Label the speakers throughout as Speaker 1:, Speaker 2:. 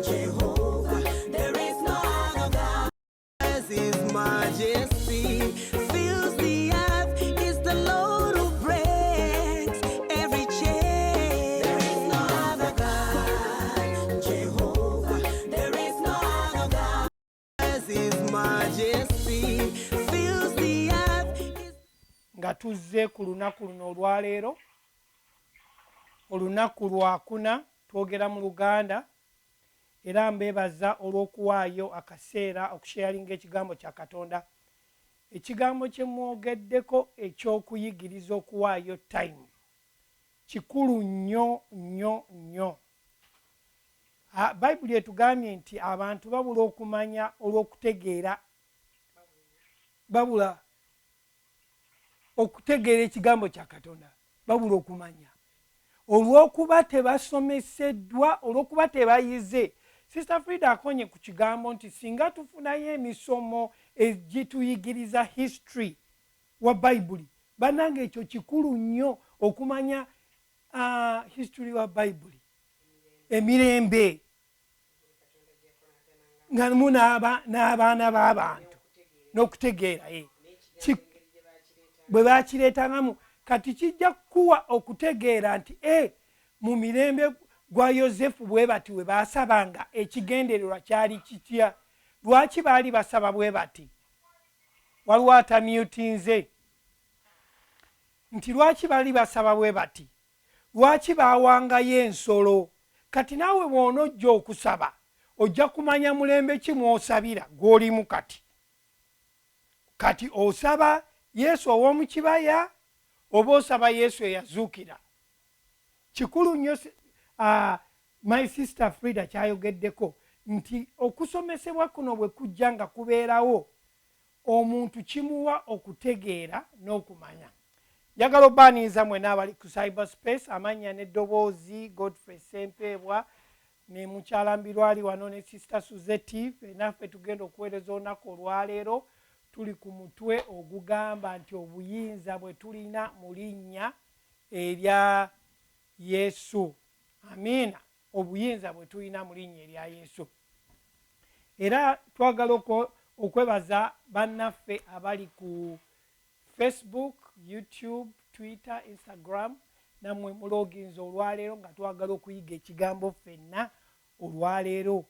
Speaker 1: Jehovah, there is no other God. As His majesty fills the earth, is the Lord who breaks every chain. There is no other God. Jehovah, there is no other God. As His majesty fills the earth.
Speaker 2: Nga tuzze ku lunaku luno olwaleero, olunaku lwakuna twogera mu Luganda, era mbeebaza olw'okuwaayo akaseera okusharinga ekigambo kya Katonda. Ekigambo kye mwogeddeko eky'okuyigiriza okuwaayo time kikulu nnyo nnyo nnyo. Bayibuli etugambye nti abantu babula okumanya olw'okutegeera, babula okutegeera ekigambo kya Katonda, babula okumanya olw'okuba tebasomeseddwa, olw'okuba tebayize. Sister Frida akonye ku kigambo nti singa tufunayo emisomo egituyigiriza history wa Bayibuli, bannange ekyo kikulu nnyo okumanya history wa Bayibuli, emirembe nga mu n'abaana b'abantu n'okutegeera bwe bakireetangamu. Kati kijja kukuwa okutegeera nti mu mirembe gwa Yosefu bwe bati we baasabanga ekigendererwa kyali kitya, lwaki baali basaba bwe bati. Waliwo atamyutinze nti lwaki baali basaba bwe bati, lwaki baawangayo ensolo. Kati naawe bw'onojja okusaba ojja kumanya mulembe ki mw'osabira gw'olimu. Kati osaba Yesu ow'omu kibaya oba osaba Yesu eyazuukira. Kikulu nnyo my sister Frida kyayogeddeko nti okusomesebwa kuno bwe kujja nga kubeerawo, omuntu kimuwa okutegeera n'okumanya. Njagala obbaaniiza mwena abali ku cyberspace, amannya n'eddoboozi Godfrey Sempeebwa ne mukyala Mbirwali wano ne sister Suzette. Naffe tugenda okuweereza olunaku olwaleero, tuli ku mutwe ogugamba nti obuyinza bwe tulina mu linnya erya Yesu. Amiina. Obuyinza bwe tulina mu linnya erya Yesu. Era twagala okwebaza bannaffe abali ku Facebook, YouTube, Twitter, Instagram, nammwe muloginza olwaleero nga twagala okuyiga ekigambo ffenna olwaleero.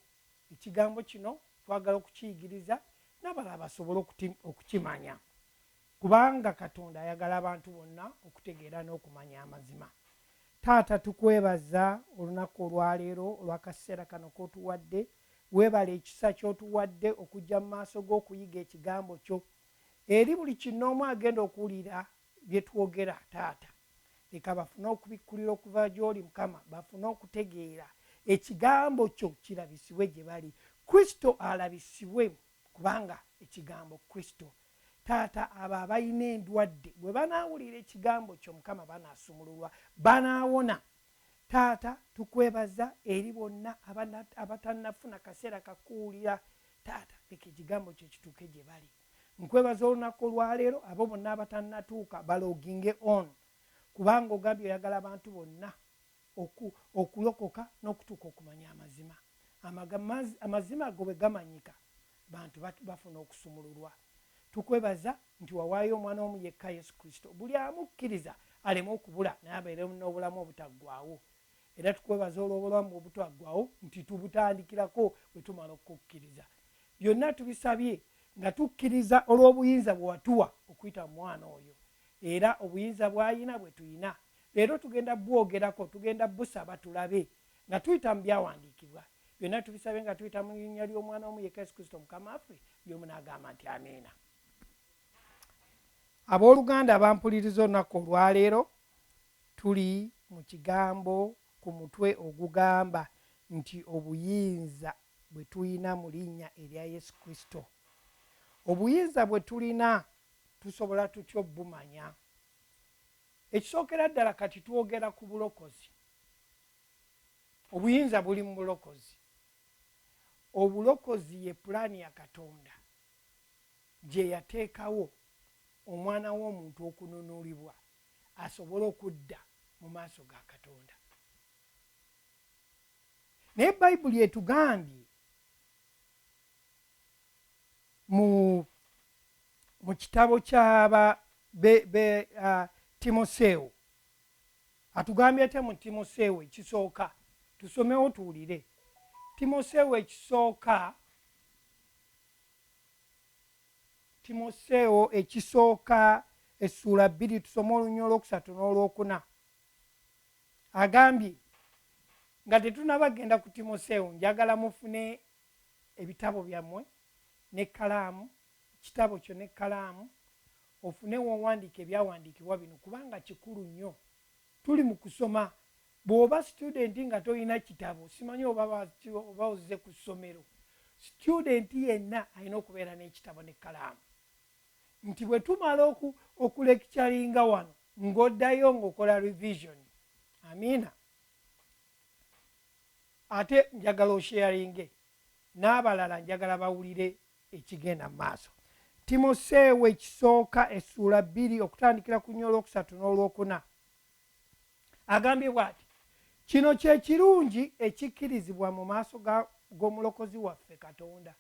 Speaker 2: Ekigambo kino twagala okukiyigiriza n'abalala basobole okukimanya, kubanga Katonda ayagala abantu bonna okutegeera n'okumanya amazima. Taata, tukwebaza olunaku olwaleero olw'akaseera kano k'otuwadde. Weebale ekisa ky'otuwadde okujja mu maaso g'okuyiga ekigambo kyo. Eri buli kinoomu agenda okuwulira bye twogera, Taata, leka bafune okubikkulira okuva gy'oli Mukama, bafune okutegeera ekigambo kyo kirabisibwe gye bali, Kristo alabisibwe, kubanga ekigambo Kristo. Taata, abo abalina endwadde bwe banaawulira ekigambo kyo Mukama banaasumululwa, banaawona. Taata, tukwebaza eri bonna abatannafuna kaseera kakuwulira. Taata, leka ekigambo kyo kituuke gye bali. Nkwebaza olunaku olwaleero abo bonna abatannatuuka baloginge on, kubanga ogambye oyagala abantu bonna okulokoka n'okutuuka okumanya amazima. Amazima ago bwe gamanyika, bantu bafuna okusumululwa. Tukwebaza nti wawaayo omwana omu yekka Yesu Kristo, buli amukkiriza aleme okubula naye abeere n'obulamu obutaggwaawo. Era tukwebaza olw'obulamu obutaggwaawo nti tubutandikirako bwe tumala okukkiriza. Byonna tubisabye nga tukkiriza olw'obuyinza bwe watuwa okuyita mu mwana oyo, era obuyinza bw'ayina bwe tuyina. Leero tugenda bwogerako, tugenda busaba tulabe nga tuyita mu byawandiikibwa. Byonna tubisabye nga tuyita mu linnya ly'omwana omu yekka Yesu Kristo Mukama waffe, by'omu n'agamba nti amiina. Abooluganda abampuliriza olunaku olwaleero, tuli mu kigambo ku mutwe ogugamba nti obuyinza bwe tulina mu linnya erya Yesu Kristo. Obuyinza bwe tulina tusobola tutya obumanya? Ekisookera ddala kati twogera ku bulokozi. Obuyinza buli mu bulokozi. Obulokozi ye pulaani ya Katonda gye yateekawo omwana w'omuntu okununulibwa asobole okudda mu maaso ga Katonda. naye bayibuli etugambye mu kitabo kyaba timoseewo atugambye ate mu timoseewo ekisooka tusomewo tuwulire timoseewo ekisooka essuula 2 tusome olunya olwokusatu n'olwokuna agambye nga tetunabagenda ku timoseewo njagala mufune ebitabo byammwe n'ekkalaamu ekitabo kyo n'ekkalaamu ofune wowandiika ebyawandiikibwa bino kubanga kikulu nnyo tuli mu kusoma bw'oba studenti nga tolina kitabo simanyi oba ozze ku ssomero studenti yenna alina okubeera n'ekitabo n'ekkalaamu nti bwe tumala okulekityalinga wano ng'oddayo ng'okola revision amiina ate njagala osharinge n'abalala njagala bawulire ekigenda mu maaso timoseewo ekisooka essuula 2 okutandikira ku nnyo olwokusatu n'olwokuna agambye bw'ati kino kye kirungi ekikkirizibwa mu maaso g'omulokozi waffe katonda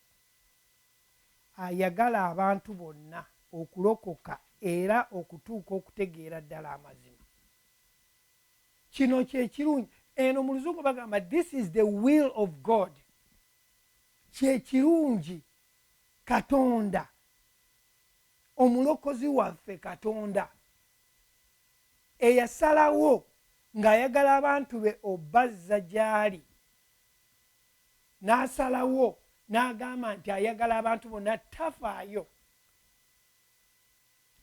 Speaker 2: ayagala abantu bonna okulokoka era okutuuka okutegeera ddala amazima kino kye kirungi eno mu luzungu bagamba this is the will of God kye kirungi katonda omulokozi waffe katonda eyasalawo ng'ayagala abantu be obazza gy'ali n'asalawo n'agamba nti ayagala abantu bonna tafaayo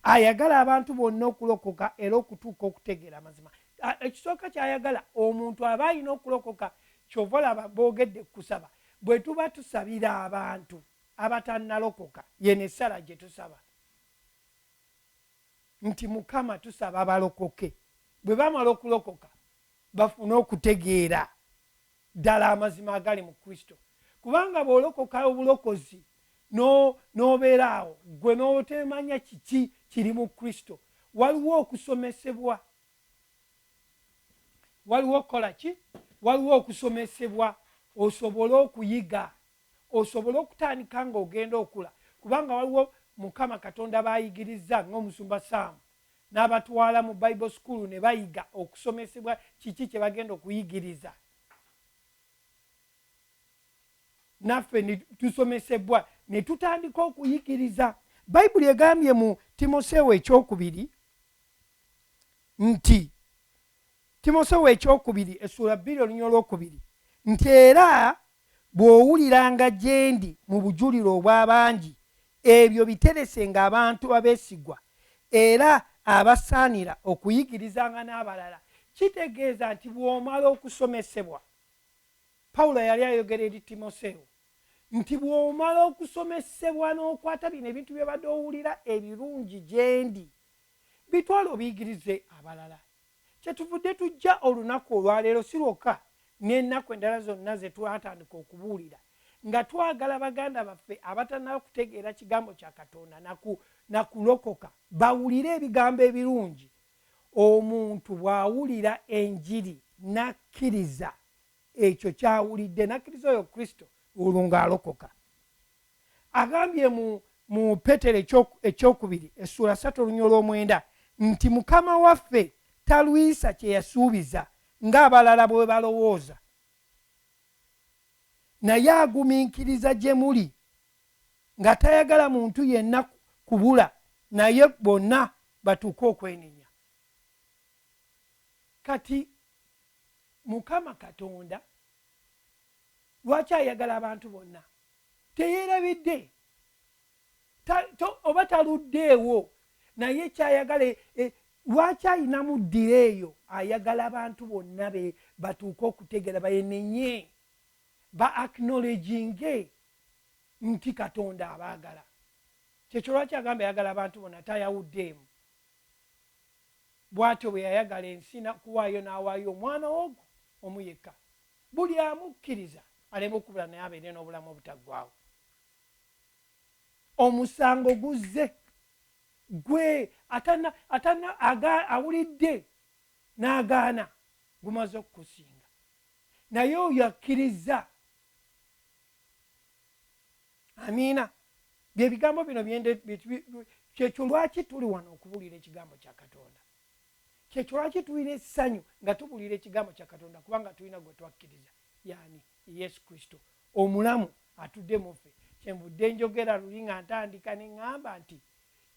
Speaker 2: ayagala abantu bonna okulokoka era okutuuka okutegeera amazima ekisooka kyayagala omuntu aba alina okulokoka kyova olaba boogedde kusaba bwe tuba tusabira abantu abatannalokoka yene essala gye tusaba nti mukama tusaba abalokoke bwe bamala okulokoka bafune okutegeera ddala amazima agali mu Kristo kubanga bw'olokoka obulokozi n'obeera awo gwe n'otemanya kiki kiri mu Kristo waliwo okusomesebwa waliwo kukola ki waliwo okusomesebwa osobole okuyiga osobole okutandika ng'ogenda okula kubanga waliwo mukama katonda bayigiriza ng'omusumba Saamu n'abatwala mu Bible school ne bayiga okusomesebwa kiki kye bagenda okuyigiriza naffe tusomesebwa ne tutandika okuyigiriza bayibuli egambye mu timoseewo ekyokubiri nti timoseewo ekyokubiri essuula 2 olunya olwokubiri nti era bw'owuliranga gye ndi mu bujuliro obw'abangi ebyo biteresenga abantu abeesigwa era abasaanira okuyigirizanga n'abalala kitegeeza nti bw'omala okusomesebwa Pawulo yali ayogera eri timoseewo nti bw'omala okusomesebwa n'okwata bino ebintu bye badde owulira ebirungi gye ndi bitwala obiyigirize abalala kyetuvudde tujja olunaku olwaleero si lwokka n'ennaku endala zonna ze twatandika okubuulira nga twagala baganda baffe abatannaba kutegeera kigambo kya Katonda nakulokoka bawulire ebigambo ebirungi omuntu bw'awulira enjiri nakkiriza ekyo kyawulidde nakkiriza oyo Kristo olwo ng'alokoka agambye mu Petero ekyokubiri essuula 3 olunya olw'omwenda nti mukama waffe talwisa kye yasuubiza ng'abalala bwe balowooza naye agumiikiriza gye muli nga tayagala muntu yenna kubula naye bonna batuuke okwenenya kati mukama katonda lwaki ayagala abantu bonna teyeerabidde oba taluddeewo naye kyayagala lwaki ayinamu ddira eyo ayagala abantu bonna be batuuke okutegeera bayenenye ba acknowledginge nti katonda abaagala kyekyo lwaki agamba yagala abantu bonna tayawuddeemu bw'atyo bwe yayagala ensi kuwaayo n'awaayo omwana ogwo omu yekka buli amukkiriza aleme okubula naye abeere n'obulamu obutaggwaawo omusango guzze gwe awulidde n'agaana gumaze okukusinga naye oyo akkiriza. Amiina. Bye bigambo bino kyekyo lwaki tuli wano okubuulira ekigambo kya Katonda. Kyekyo lwaki tulina essanyu nga tubuulira ekigambo kya Katonda, kubanga tulina gwe twakkiriza, yaani Yesu Kristo omulamu atudde mu ffe. Kyenvudde njogera luli nga ntandika ne ŋŋamba nti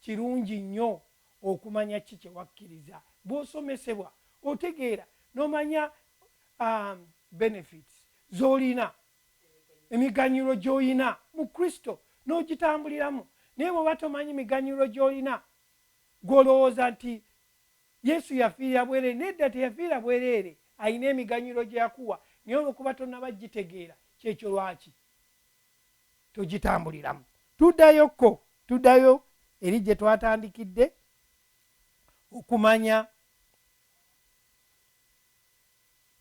Speaker 2: kirungi nnyo okumanya ki kye wakkiriza. Bw'osomesebwa otegeera n'omanya benefits z'olina, emiganyulo gy'olina mu Kristo n'ogitambuliramu. Naye bw'oba tomanyi miganyulo gy'olina, gw'olowooza nti Yesu yafiira bwereere. Nedda, teyafiira bwereere, alina emiganyulo gye yakuwa, naye olwokuba tonnaba gitegeera, kyekyo lwaki togitambuliramu. Tuddayo eri gye twatandikidde, okumanya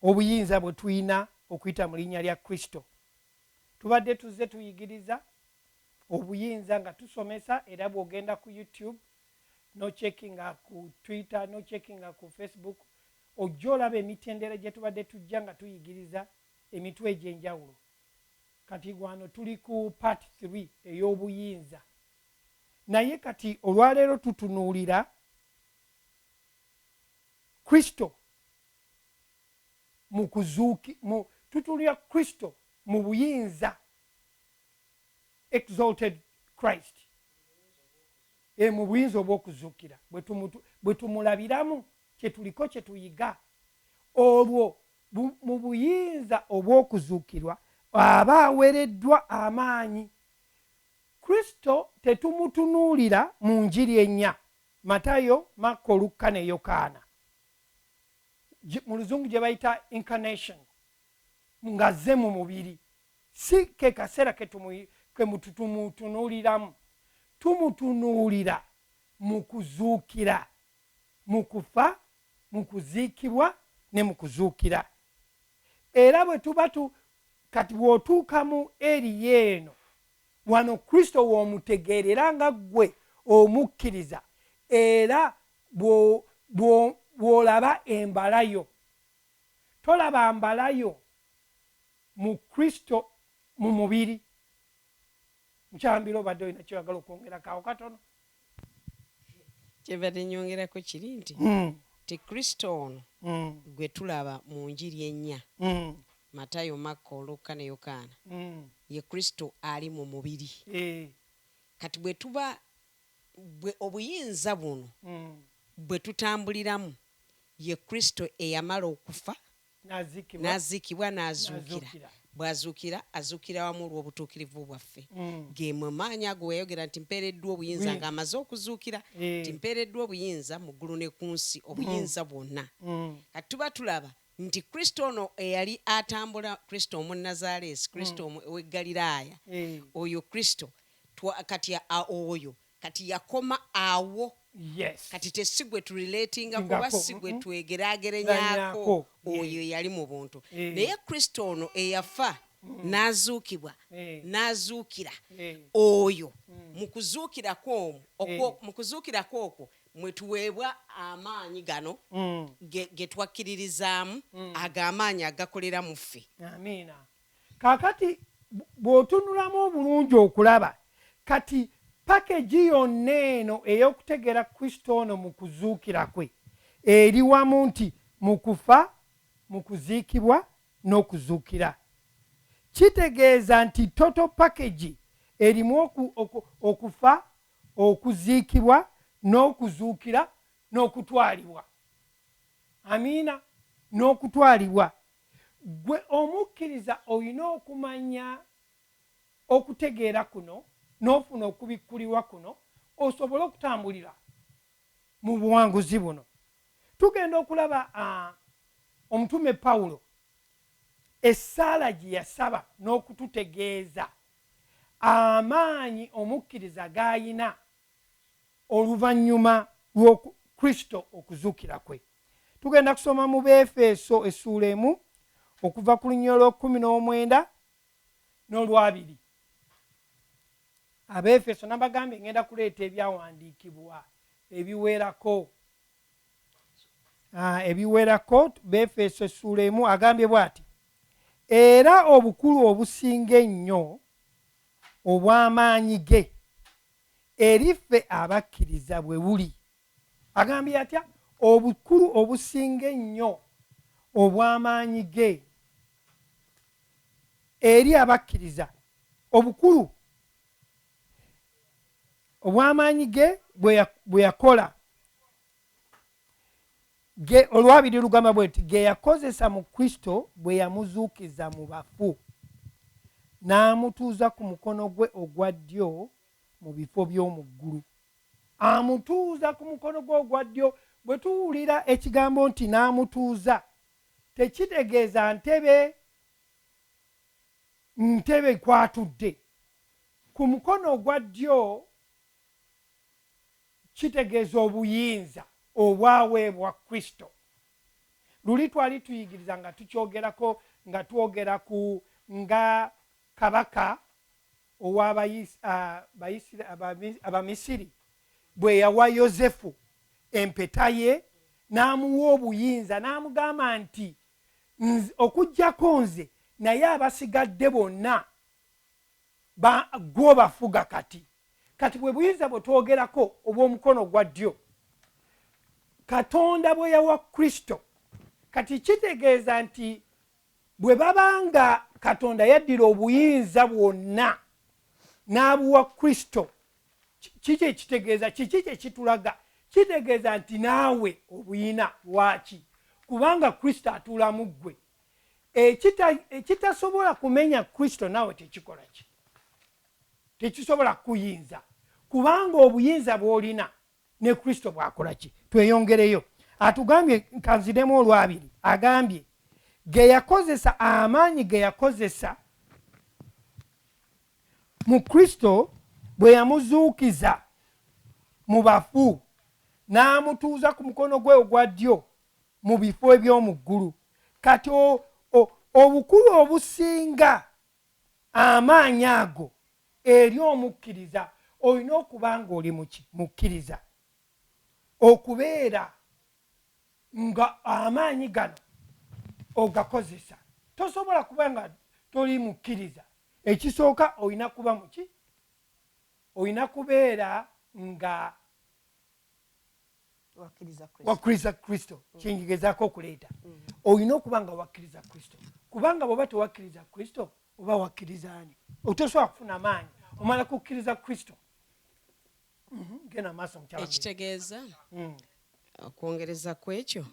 Speaker 2: obuyinza bwe tulina okuyita mu linnya lya Kristo. Tubadde tuzze tuyigiriza obuyinza nga tusomesa, era bw'ogenda ku YouTube nocheckinga ku Twitter, nocheckinga ku Facebook, ojja olaba emitendera gye tubadde tujja nga tuyigiriza emitwe egy'enjawulo. Kati wano tuli ku part 3 ey'obuyinza. Naye kati olwaleero tutunuulira Kristo tutuulira Kristo mu buyinza, exalted Christ, mu buyinza obw'okuzuukira. Bwe tumulabiramu kyetuliko kye tuyiga, olwo mu buyinza obw'okuzuukirwa aba aweereddwa amaanyi. Kristo tetumutunuulira mu njiri ennya: Matayo, Makko, Lukka ne Yokaana. Mu Luzungu gye bayita incarnation, ng'azze mu mubiri. Si ke kaseera ke tumutunuuliramu, tumutunuulira mu kuzuukira, mu kufa, mu kuziikibwa ne mu kuzuukira. Era bwe tuba kati bw'otuuka mu eri yeeno, wano Kristo w'omutegeerera nga ggwe omukkiriza, era bw'olaba embalayo, tolaba mbalayo mu Kristo mu mubiri. Nkyambira obadde olina kyoyagala okwongera kawo katono?
Speaker 3: Kyebadde nyongerako kiri nti ti Kristo ono gwe tulaba mu njiri ennya, Matayo, Makko, Lukka ne Yokaana, ye Kristo ali mu mubiri. Kati bwe tuba obuyinza buno bwe tutambuliramu, ye Kristo eyamala okufa, n'aziikibwa, n'azuukira. Bw'azuukira, azuukira wamu olw'obutuukirivu bwaffe. Ge mu maanyi ago weyogera nti mpeereddwa obuyinza, ng'amaze okuzuukira, nti mpeereddwa obuyinza mu ggulu ne ku nsi, obuyinza bwonna. Kati tuba tulaba nti Kristo ono eyali atambula, Kristo Omunnazaaleesi, Kristo ow'e Ggaliraaya, oyo Kristo oyo kati yakoma awo. Kati tesigwe turelatinga kuba sigwe twegeraagerenyako, oyo yali mu buntu. Naye Kristo ono eyafa n'azuukibwa, n'azuukira, oyo mu kuzuukirako okwo mwe tuweebwa amaanyi gano ge twakkiririzaamu, ag'amaanyi agakolera mu ffe.
Speaker 2: Amiina. Kaakati bw'otunulamu obulungi okulaba, kati pakeji yonna eno ey'okutegeera Kristo ono mu kuzuukira kwe eri wamu nti mu kufa, mu kuziikibwa n'okuzuukira. Kitegeeza nti total pakeji erimu okufa, okuziikibwa n'okuzuukira n'okutwalibwa. Amiina. N'okutwalibwa. Gwe omukkiriza olina okumanya okutegeera kuno n'ofuna okubikkulirwa kuno, osobole okutambulira mu buwanguzi buno. Tugenda okulaba omutume Pawulo essaala gye yasaba n'okututegeeza amaanyi omukkiriza g'ayina oluvannyuma lw'Okristo okuzuukira kwe. Tugenda kusoma mu Befeso essuula 1 okuva ku lunyolo lwa 19 n'olwa2. Abefeso nabagambye ngenda kuleeta ebyawandiikibwa ebiwerako. Befeso essuula 1 agambye bw'ati: era obukulu obusinga ennyo obw'amaanyi ge eri ffe abakkiriza bwe buli. Agambye atya? Obukulu obusinga ennyo obw'amaanyi ge eri abakkiriza. Obukulu obw'amaanyi ge bwe yakola. Olwabiri lugamba bwe nti ge yakozesa mu Kristo bwe yamuzuukiza mu bafu n'amutuuza ku mukono gwe ogwa ddyo mu bifo by'omu ggulu. Amutuuza ku mukono gwe ogwa ddyo. Bwe tuwulira ekigambo nti n'amutuuza, tekitegeeza ntebe kwatudde. Ku mukono ogwa ddyo kitegeeza obuyinza obwaweebwa Kristo. Luli twali tuyigiriza nga tukyogerako nga twogera ku nga kabaka ow'Abamisiri bwe yawa Yozefu empeta ye n'amuwa obuyinza n'amugamba nti okuggyako nze naye abasigadde bonna gw'obafuga kati. Kati bwe buyinza bwe twogerako obw'omukono gwa ddyo Katonda bwe yawa Kristo, kati kitegeeza nti bwe babanga Katonda yaddira obuyinza bwonna n'abuwa Kristo, kiki ekitegeeza? Kiki kye kitulaga? Kitegeeza nti naawe obuyina. Lwaki? Kubanga Kristo atuula mu ggwe. Ekitasobola kumenya Kristo naawe tekikola ki? Tekisobola kuyinza, kubanga obuyinza bw'olina ne Kristo bwakola ki? Tweyongereyo. Atugambye kanziremu olwabiri. Agambye ge yakozesa, amaanyi ge yakozesa mu Kristo bwe yamuzuukiza mu bafu n'amutuuza ku mukono gwe ogwa ddyo mu bifo eby'omu ggulu. Kati obukulu obusinga amaanyi ago eri omukkiriza olina okuba nga oli mukkiriza, okubeera nga amaanyi gano ogakozesa. Tosobola kuba nga toli mukkiriza. Ekisooka olina kuba muki? Olina kubeera nga wakkiriza Kristo. Kinjigezaako okuleeta. Olina okuba nga wakkiriza Kristo, kubanga bw'oba tewakkiriza Kristo oba wakkiriza ani? Otosobola kufuna maanyi omala kukkiriza Kristo. Genda maaso mukyala.
Speaker 3: Ekitegeeza okwongereza ku ekyo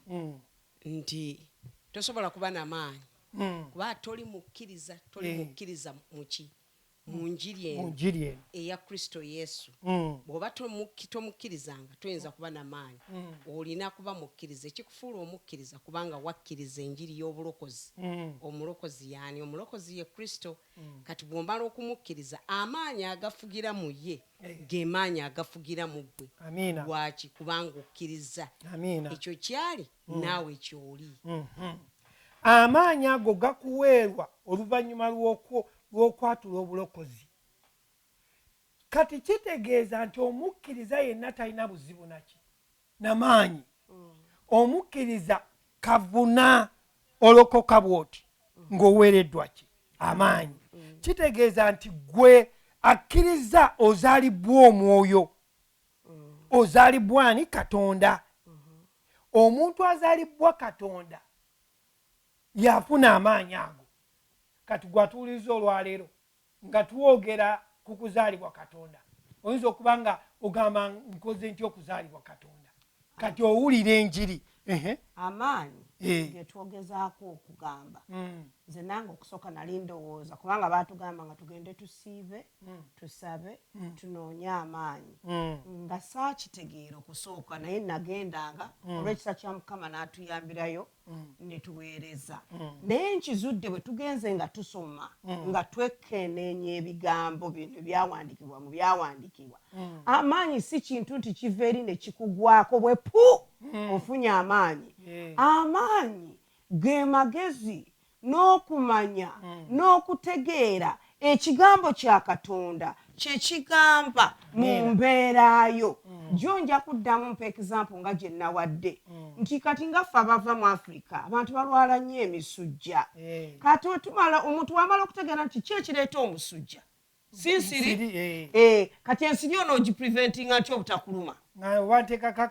Speaker 3: nti tosobola kuba n'amaanyi kuba toli mukkiriza. Toli mukkiriza muki? Mu njiri eno eya Kristo Yesu. Bw'oba tomukkirizanga toyinza kuba n'amaanyi. Olina kuba mukkiriza. Ekikufuula omukkiriza kubanga wakkiriza enjiri y'obulokozi. Omulokozi yaani? Omulokozi ye Kristo. Kati bw'omala okumukkiriza, amaanyi agafugira mu ye ge maanyi agafugira mu ggwe. Lwaki? Kubanga okkiriza. Ekyo kyali naawe kyoli.
Speaker 2: Amaanyi ago gakuweerwa oluvannyuma lw'okwatula obulokozi. Kati kitegeeza nti omukkiriza yenna talina buzibu naki n'amaanyi. Omukkiriza kavuna olokoka bw'oti ng'oweereddwa ki? Amaanyi. Kitegeeza nti gwe akkiriza ozaalibwa omwoyo. Ozaalibwa ani? Katonda. Omuntu azaalibwa Katonda yafuna amaanyi ago. Kati gwatuuliza olwaleero nga tuwogera ku kuzaalibwa Katonda, oyinza okuba nga ogamba nkoze ntya okuzaalibwa Katonda. Kati owulira enjiri.
Speaker 4: Amaanyi getwogezaako okugamba, nze nange okusooka nali ndowooza kubanga baatugamba nga tugende tusiibe, tusabe, tunoonye amaanyi. Nga saakitegeera okusooka, naye nagendanga olw'ekisa kya Mukama n'atuyambirayo ne tuweereza. Naye nkizudde bwe tugenze nga tusoma nga twekenneenya ebigambo bino ebyawandiikibwa mu byawandiikibwa. Amaanyi si kintu nti kiva eri ne kikugwako bwe pu ofunye amaanyi. Amaanyi ge magezi n'okumanya n'okutegeera ekigambo kya Katonda kyekigamba mu mbeerayo jo nja kuddamu mpa example nga gye nawadde nti kati nga ffe abava mu Africa abantu balwala nnyo emisujja kati omuntu wamala okutegeera nti ki ekireeta omusujja sinsiri kati ensiri ono ogipreventinga ntya obutakuluma ng'oteekako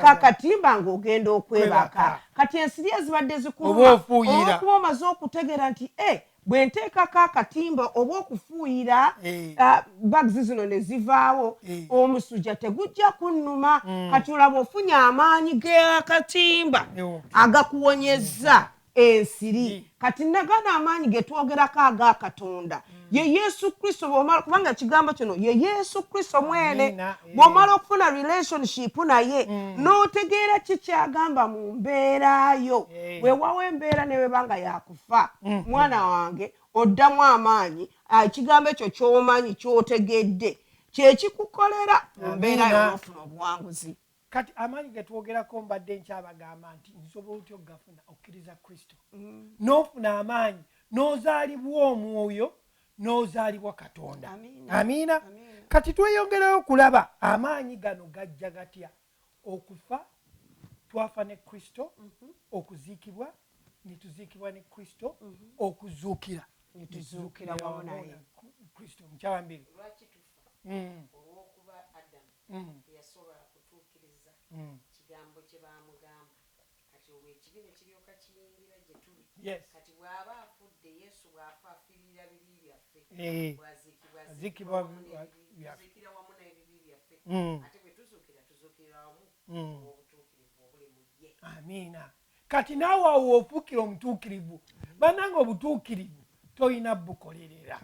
Speaker 4: akatimba ng'ogenda okwebaka kati ensiri ezibadde zikuluma olwokuba omaze okutegeera nti bwe nteekako akatimba oba okufuuyira bags zino ne zivaawo omusujja tegujja kunnuma kati olaba ofunye amaanyi g'akatimba agakuwonyezza ensiri kati nagana amaanyi ge twogerako aga Katonda ye Yesu Kristo kubanga ekigambo kino ye Yesu Kristo mwene bw'omala okufuna relationship naye n'otegeera ki kyagamba mu mbeerayo weewawo embeera ne bwebanga yakufa mwana wange oddamu amaanyi ekigambo ekyo ky'omanyi ky'otegedde kyekikukolera mu mbeera yo n'ofuna obuwanguzi
Speaker 2: kati amaanyi getwogerako mbadde nkyabagamba nti nsobola otya okugafuna okkiriza Kristo n'ofuna amaanyi n'ozaalibwa omwoyo n'ozaalibwa Katonda amiina kati tweyongerayo okulaba amaanyi gano gajja gatya okufa twafa ne Kristo okuziikibwa ne tuziikibwa ne Kristo okuzuukira
Speaker 4: ne tuzuukira wamu naye
Speaker 2: Kristo mukyala mbiri
Speaker 3: olw'okuba Adamu yasobola kutuukiriza kigambo kye baamugamba kati olwo ekibi ne kiryoka kiyingira gye tuli kati bw'aba afudde Yesu bw'afa afiirira bibi byaffe bw'aziikibwa tuziikira wamu n'ebibi byaffe ate bwe tuzuukira wamu obutuukirivu obuli mu ye
Speaker 2: amiina kati naawe awo ofuukira omutuukirivu bannange obutuukirivu toyina bukolerera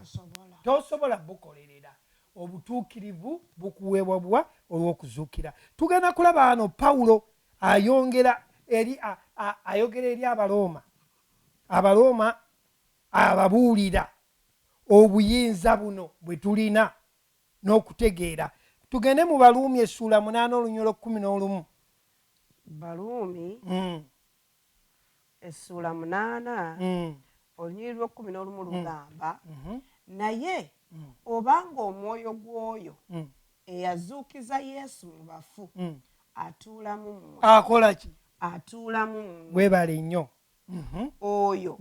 Speaker 2: tosobola bukolerera obutuukirivu bukuweebwa bwa olw'okuzuukira tugenda kulaba hano Pawulo ayogera eri Abaroma ababuulira obuyinza buno bwe tulina n'okutegeera tugende mu Baluumi essuula 8 olunyolo 11
Speaker 4: Baluumi essuula 8 olunyiri lw'11 lugamba naye obanga omwoyo gw'oyo eyazuukiza Yesu mu bafu atuulamu mmwe
Speaker 2: akola ki
Speaker 4: atuulamu mmwe
Speaker 2: webale nnyo
Speaker 4: oyo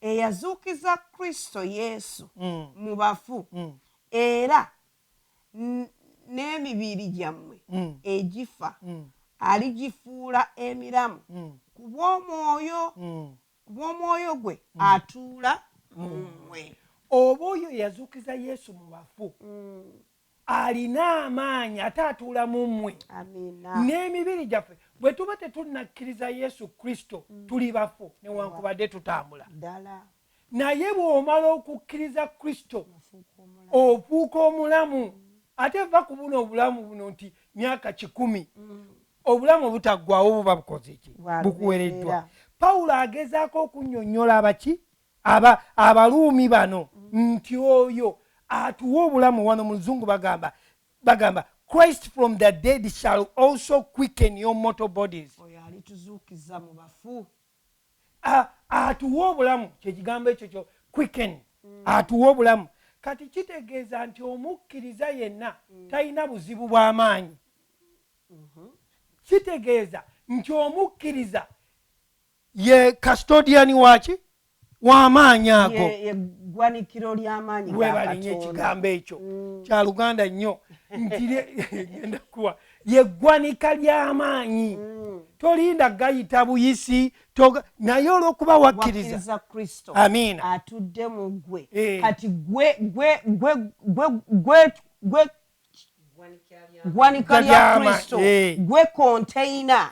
Speaker 4: eyazuukiza Kristo Yesu mu bafu era n'emibiri gyammwe egifa aligifuula emiramu ku bw'omwoyo gwe atuula mu mmwe
Speaker 2: oba oyo yazuukiza Yesu mu bafu alina amaanyi ate atuula mu mmwe n'emibiri gyaffe bwe tuba tetunnakkiriza Yesu Kristo tuli bafu newankubadde tutambula naye bw'omala okukkiriza Kristo ofuuka omulamu ate va ku buno obulamu buno nti myaka 100 obulamu obutaggwawo buba bukoze ki bukuwereddwa Pawulo agezaako okunnyonnyola abaki Abaluumi bano nti oyo atuwa obulamu wano mu Luzungu bagamba Christ from the dead shall also quicken your mortal bodies.
Speaker 4: Oyo alituzuukiza mu bafu.
Speaker 2: Atuwa obulamu kyekigambo ekyo kyo quicken atuwa obulamu kati kitegeeza nti omukkiriza yenna talina buzibu bw'amaanyi. Kitegeeza nti omukkiriza ye custodian waki w'amaanyi ago
Speaker 4: yeggwanikiro ly'amaanyi
Speaker 2: webalinye ekigambo ekyo kya Luganda nnyo nti genda kuwa yeggwanika ly'amaanyi tolinda gayita buyisi naye olw'okuba wakkiriza
Speaker 4: Kristo
Speaker 2: amiina
Speaker 4: atudde mu gwe kati gwanika lya Kristo gwe container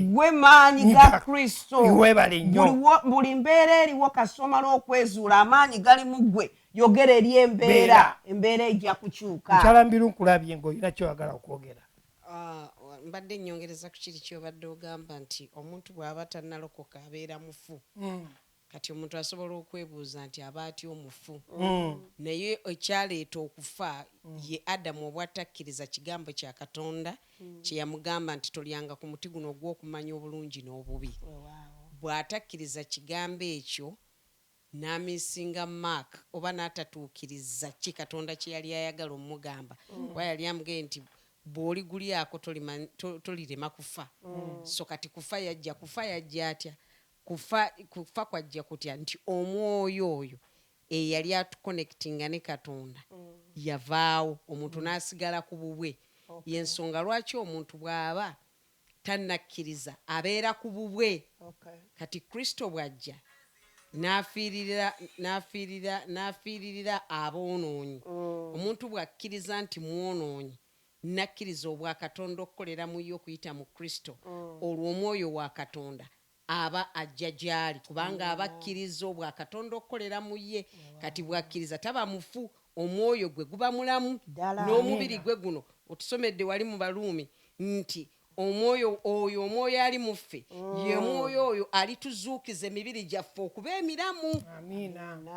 Speaker 4: gwe maanyi ga Kristo buli mbeera eriwo kasoma n'okwezuula amaanyi gali mu gwe yogera eri embeera ejja kukyuka.
Speaker 2: Nkyalambira nkulabye ng'olina kyoyagala okwogera.
Speaker 3: Mbadde nnyongereza ku kiri kyobadde ogamba nti omuntu bw'aba tannalokoka abeera mufu. Kati omuntu asobola okwebuuza nti aba atya omufu. Naye ekyaleeta okufa ye Adamu obwatakkiriza kigambo kya Katonda kye yamugamba nti tolyanga ku muti guno ogw'okumanya obulungi n'obubi. Bw'atakkiriza kigambo ekyo n'amisinga Mark oba n'atatuukiriza ki Katonda kye yali ayagala omugamba kuba yali amugee nti bw'oli gulyako tolirema kufa so kati kufa yajja atya kufa kwajja kutya nti omwoyo oyo eyali atuconnectinga ne Katonda yavaawo omuntu n'asigala ku bubwe y'ensonga lwaki omuntu bw'aba tannakkiriza abeera ku bubwe kati Kristo bw'ajja n'afiiririra aboonoonyi omuntu bw'akkiriza nti mwonoonyi nakkiriza obwa Katonda okukolera mu ye okuyita mu Kristo olwo omwoyo wa Katonda aba ajja gy'ali kubanga aba akkiriza obwa Katonda okukolera mu ye kati bw'akkiriza taba mufu omwoyo gwe guba mulamu n'omubiri gwe guno otusomedde wali mu Baluumi nti omwoyo ali muffe ye mwoyo oyo alituzuukiza emibiri gyaffe okuba emiramu.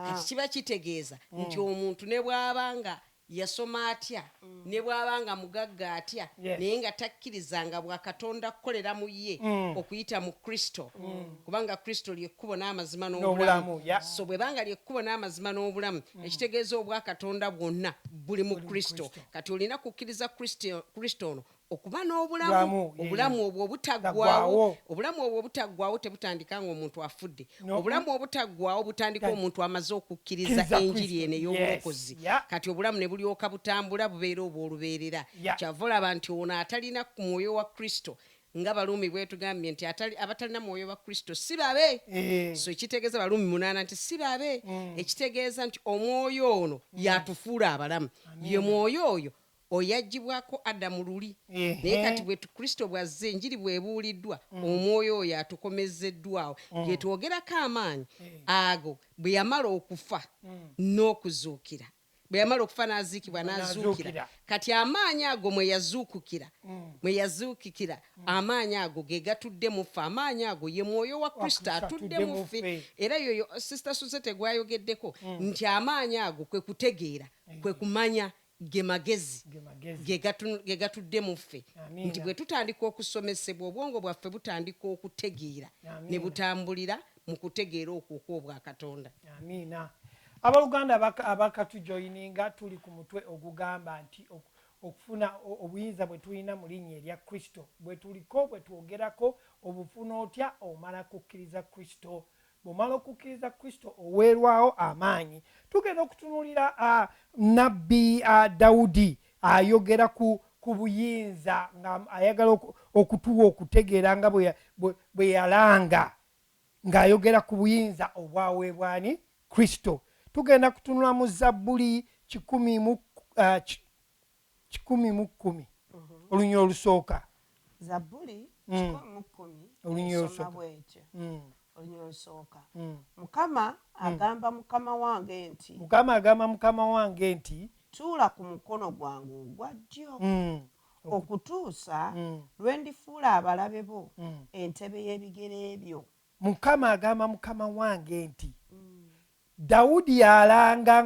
Speaker 3: Kati kiba kitegeeza nti omuntu ne bw'abanga yasoma atya ne bw'abanga mugagga atya naye nga takkirizanga bwa Katonda kukolera mu ye okuyita mu Kristo kubanga Kristo lyekkubo n'amazima n'obulamu so bwe banga lyekkubo n'amazima n'obulamu ekitegeeza obwa Katonda bwonna buli mu Kristo kati olina kukkiriza Kristo ono okuba n'obulamu obwo obutaggwaawo obulamu obwo obutaggwaawo tebutandika ng'omuntu afudde obulamu obutaggwaawo butandika omuntu amaze okukkiriza enjiri eno ey'obulokozi kati obulamu ne bulyoka butambula bubeera obw'olubeerera kyava olaba nti ono atalina ku mwoyo wa Kristo nga Baluumi bwe tugambye nti abatalina mwoyo wa Kristo si babe so ekitegeeza Baluumi 8 nti si babe ekitegeeza nti omwoyo ono yatufuula abalamu ye mwoyo oyo oyagibwako Adamu luli naye kati bwe Kristo bwazze enjiri bwebuuliddwa omwoyo oyo atukomezeddwawo yetwogerako amaanyi ago bwe yamala okufa n'okuzuukira bwe yamala okufa n'aziikibwa n'azuukira kati amaanyi ago mwe yazuukikira amaanyi ago ge gatudde mu ffe amaanyi ago ye mwoyo wa Kristo atudde mu ffe era yoyo Sister Suzette gwayogeddeko nti amaanyi ago kwe kutegeera kwe kumanya ge magezi ge gatudde mu ffe nti bwe tutandika okusomesebwa obwongo bwaffe butandika okutegeera ne butambulira mu kutegeera okwo obwa Katonda.
Speaker 2: Amiina. Abaluganda abakatujoyininga tuli ku mutwe ogugamba nti okufuna obuyinza bwe tulina mu linnya erya Kristo bwe tuliko bwe twogerako obufuna otya omala kukkiriza Kristo bw'omala okukkiriza Kristo oweerwawo amaanyi. Tugenda okutunuulira nabbi Dawudi ayogera ku buyinza nga ayagala okutuwa okutegeera nga bwe yalanga ng'ayogera ku buyinza obwaweebwani Kristo. Tugenda kutunula mu Zabbuli 10:10 olunyiri olusooka.
Speaker 4: Zabbuli 10:10 olunyiri olusooka. Olunyiri olusooka. Mukama agamba Mukama wange nti tuula ku mukono gwange ogwa ddyo okutuusa lwe ndifuula abalabe bo entebe y'ebigere byo.
Speaker 2: Mukama agamba Mukama wange nti Dawudi yalanga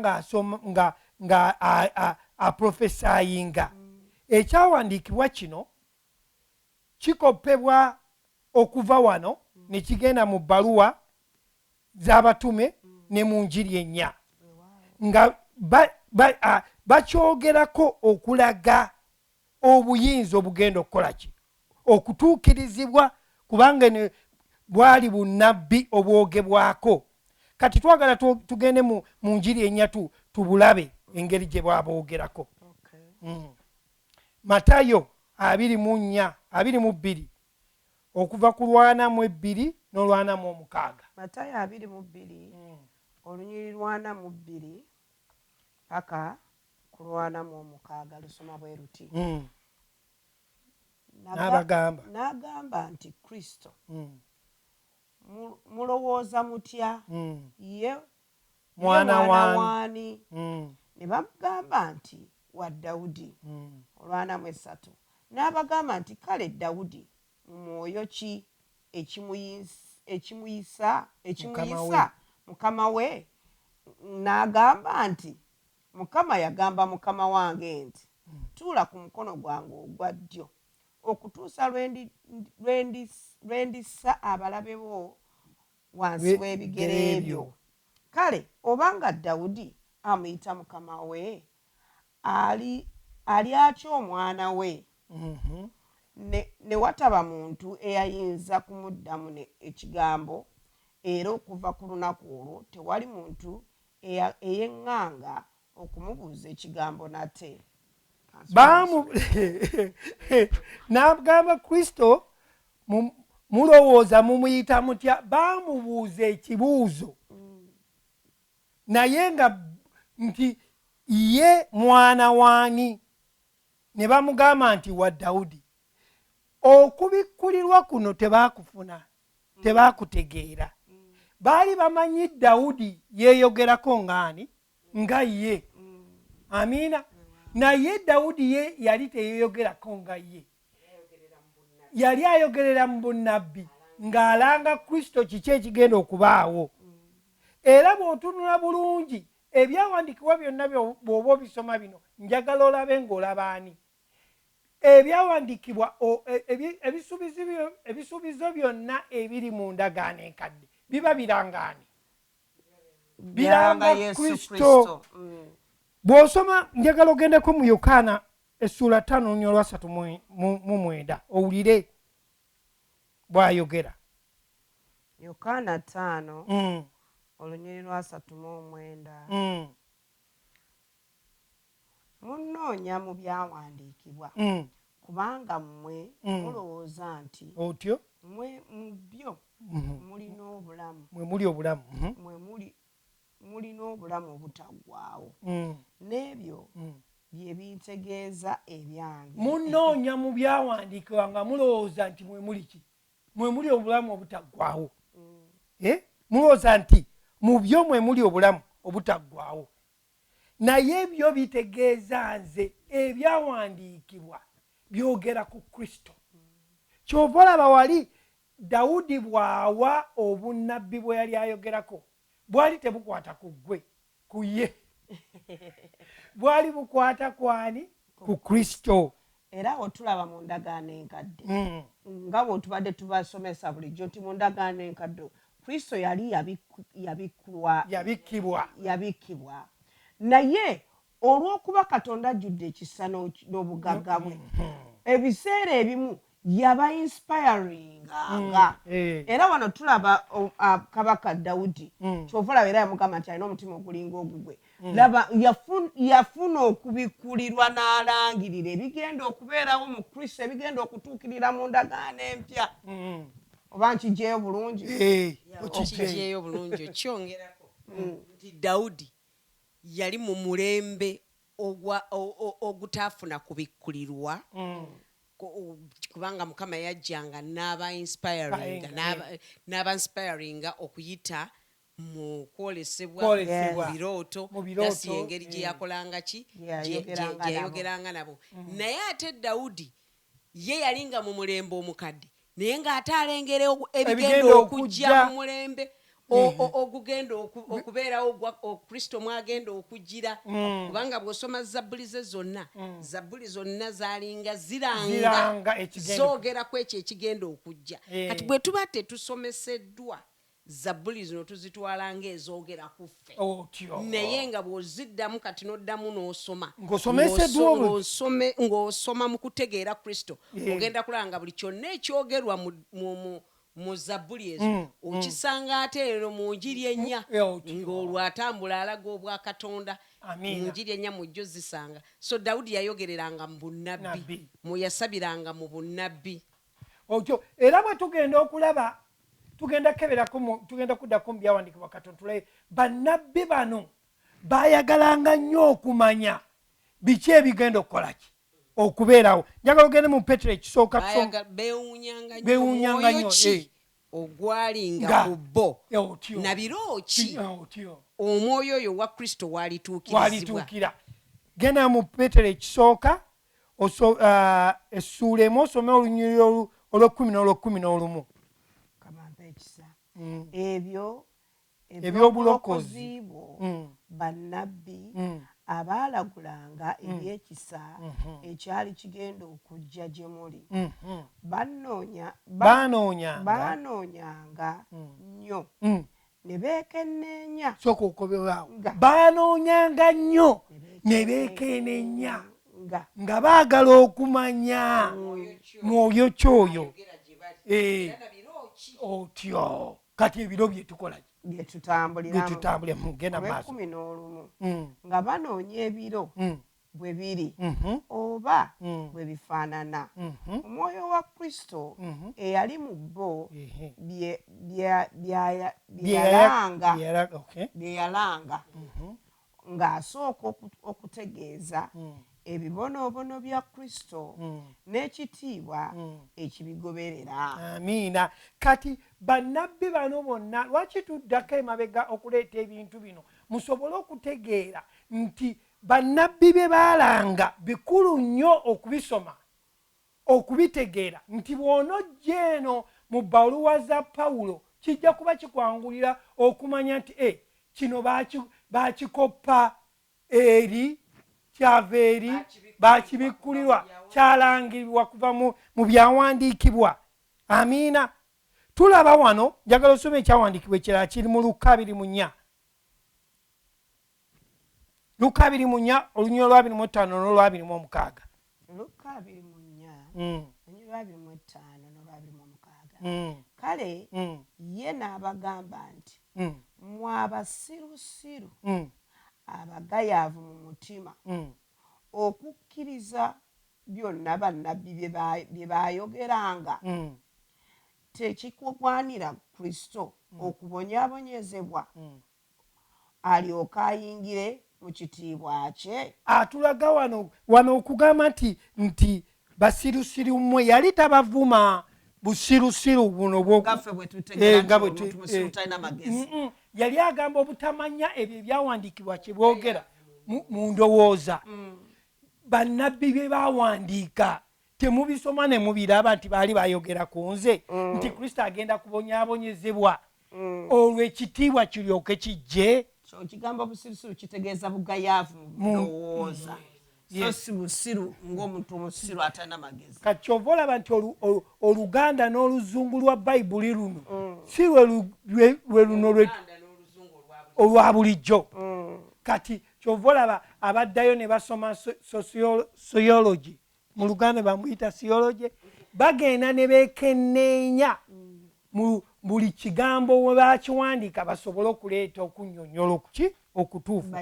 Speaker 2: nga aprofesayinga ekyawandiikibwa kino kikopebwa okuva wano ne kigenda mu bbaluwa z'abatume ne mu njiri ennya nga bakyogerako okulaga obuyinza obugenda okukola ki okutuukirizibwa kubanga bwali bunnabbi obwogebwako. Kati twagala tugende mu njiri ennya tubulabe engeri gye bwaboogerako. Matayo 22 okuva ku 42 n'olwa46.
Speaker 4: Matayo 22 olunyiri 42 paka ku 46 lusoma bwe luti. N'agamba nti Kristo mulowooza mutya ye mwana waani? Ne bamugamba nti wa Dawudi. Olwana mu 3 n'abagamba nti kale Dawudi mwoyo ki ekimuyisa mukama we? N'agamba nti Mukama yagamba Mukama wange nti tuula ku mukono gwange ogwa ddyo okutuusa lwe ndissa abalabe bo wansi w'ebigere byo. kale obanga Dawudi amuyita mukama we ali atya omwana we ne wataba muntu eyayinza kumuddamu ekigambo era okuva ku lunaku olwo tewali muntu eyeŋŋanga okumubuuza ekigambo nate
Speaker 2: n'agamba Kristo mulowooza mumuyita mutya baamubuuza ekibuuzo naye nga nti ye mwana waani ne bamugamba nti wa Dawudi. Okubikkulirwa kuno tebaakufuna tebaakutegeera baali bamanyi Dawudi yeeyogerako ngaani nga ye amiina naye Dawudi ye yali teyeeyogerako nga ye yali ayogerera mu bunnabbi ng'alanga Kristo kiki ekigenda okubaawo era bw'otunula bulungi ebyawandiikibwa byonna bw'oba obisoma bino njagala olabe ng'olabaani ebyawandiikibwa ebisuubizo byonna ebiri mu ndagaano enkadde biba birangaani biranga Kristo. Bw'osoma njagala ogendeko mu Yokaana essula 5:39 owulire bw'ayogera.
Speaker 4: Yokaana 5:39 munnoonya mu byawandiikibwa kubanga mmwe mulowooza nti
Speaker 2: otyo
Speaker 4: mmwe mu byo mulina obulamu
Speaker 2: mwe muli obulamu
Speaker 4: mulina obulamu obutaggwaawo n'ebyo bye bitegeeza ebyange.
Speaker 2: Munnoonya mu byawandiikibwa nga mulowooza nti mwe muli ki mwe muli obulamu obutaggwaawo mulowooza nti mu byo mwe muli obulamu obutaggwaawo naye ebyo bitegeeza nze ebyawandiikibwa byogera ku Kristo. Kyova olaba wali Dawudi bw'awa obunnabbi bwe yali ayogerako bwali tebukwata ku ggwe ku ye bwali bukwata kwani ku Kristo.
Speaker 4: Era otulaba mu ndagaano enkadde nga bw'otubadde tubasomesa bulijjo nti mu ndagaano enkadde Kristo yali yabikkibwa naye olw'okuba Katonda ajjudde ekisa n'obugagga bwe ebiseera ebimu yaba inspiringanga era wano tulaba kabaka Dawudi kyova olaba era yamugamba nti alina omutima ogulinga ogugwe laba yafuna okubikkulirwa n'alangirira ebigenda okubeerawo mu Kristo ebigenda okutuukirira mu ndagaano empya oba nkijjeeyo bulungi
Speaker 3: okijjeeyo bulungi okyongerako nti Dawudi yali mu mulembe ogutaafuna kubikkulirwa kubanga Mukama yajjanga n'aba inspiringa okuyita mu kwolesebwa birooto dasi engeri gye yakolanga ki gyeyayogeranga nabo naye ate Dawudi ye yalinga mu mulembe omukadde naye ng'ate alengera ebigenda okujja mu mulembe ogugenda okubeerawo Kristo mwagenda okugira kubanga bw'osoma Zabbuli ze zonna Zabbuli zonna zalinga ziranga zoogera ku ekyo ekigenda okujja kati bwe tuba tetusomeseddwa Zabbuli zino tuzitwala ng'ezoogera ku ffe naye nga bw'oziddamu kati n'oddamu n'osoma ng'osoma mu kutegeera Kristo ogenda kulanga buli kyonna ekyogerwa mu Zabbuli ezo okisanga ate ero mu Njiri ennya ng'olwo atambula alaga obwa Katonda mu Njiri ennya mujjo zisanga. So Dawudi yayogereranga mu bunnabbi yasabiranga mu bunnabbi
Speaker 2: otyo era bwe tugenda okulaba tugenda kuddako mu byawandiikibwa Katonda tulabe bannabbi bano baayagalanga nnyo okumanya biki ebigenda okukolaki okubeerawo. Njagala ogende mu Petero ekisooka
Speaker 3: beewuunyanga nnyo ogwalinga ku bo na biro ki omwoyo oyo wa Kristo walituukirizibwa.
Speaker 2: Genda mu Petero ekisooka essuula emu osome olunyiriri olw'ekkumi n'olw'ekkumi
Speaker 4: ebyo ebyobulokozi bwo bannabbi abaalagulanga ebyekisa ekyali kigenda okujja gye muli banoonyanga nnyo ne beekenneenya
Speaker 2: soka okobewaawo banoonyanga nnyo ne beekenneenya nga baagala okumanya mwoyo kyoyo otyo kati ebiro byetukola byetutambulira mugenda maaso
Speaker 4: 11 nga banoonya ebiro bwe biri oba bwe bifaanana omwoyo wa Kristo eyali mu bo byeyalanga ng'asooka okutegeeza ebibonoobono bya Kristo n'ekitiibwa ekibigoberera.
Speaker 2: Amiina. Kati bannabbi bano bonna lwaki tuddako emabega okuleeta ebintu bino musobole okutegeera nti bannabbi be baalanga bikulu nnyo okubisoma okubitegeera nti bw'onojja eno mu bbaluwa za Pawulo kijja kuba kikwangulira okumanya nti kino baakikoppa eri kyava eri baakibikkulirwa kyalangirwa kuva mu byawandiikibwa. Amiina. Tulaba wano njagala osome ekyawandiikibwa ekirala kiri mu Luka 24 Luka 24 olunywa olwa 25 n'olwa 26.
Speaker 4: Luka 24 olwa 25 n'olwa 26. Kale ye n'abagamba nti mmwe abasirusiru abagayaavu mu mutima okukkiriza byonna bannabbi bye baayogeranga tekikugwanira Kristo okubonyaabonyezebwa alyoke ayingire mu kitiibwa kye.
Speaker 2: Atulaga wano okugamba nti basirusiru mmwe yali tabavuma busirusiru buno
Speaker 4: gaffe bwe tutegeera omuntu musiru talina magezi.
Speaker 2: Yali agamba obutamanya ebyo ebyawandiikibwa kye boogera mu ndowooza. Bannabbi bye baawandiika temubisoma ne mubiraba nti baali bayogera ku nze nti Kristo agenda kubonyaabonyezebwa olwo ekitiibwa kiryoke kijje.
Speaker 4: So kigambo busirusiru kitegeeza bugayaavu mu ndowooza. So si busiru ng'omuntu omusiru atalina magezi.
Speaker 2: Kati kyova olaba nti Oluganda n'Oluzungu lwa Bayibuli luno si lwe luno olwa bulijjo. Kati kyova olaba abaddayo ne basoma sociology mu Luganda bamuyita theology bagenda ne beekenneenya mu buli kigambo we bakiwandiika basobole okuleeta okunnyonnyola okutuufu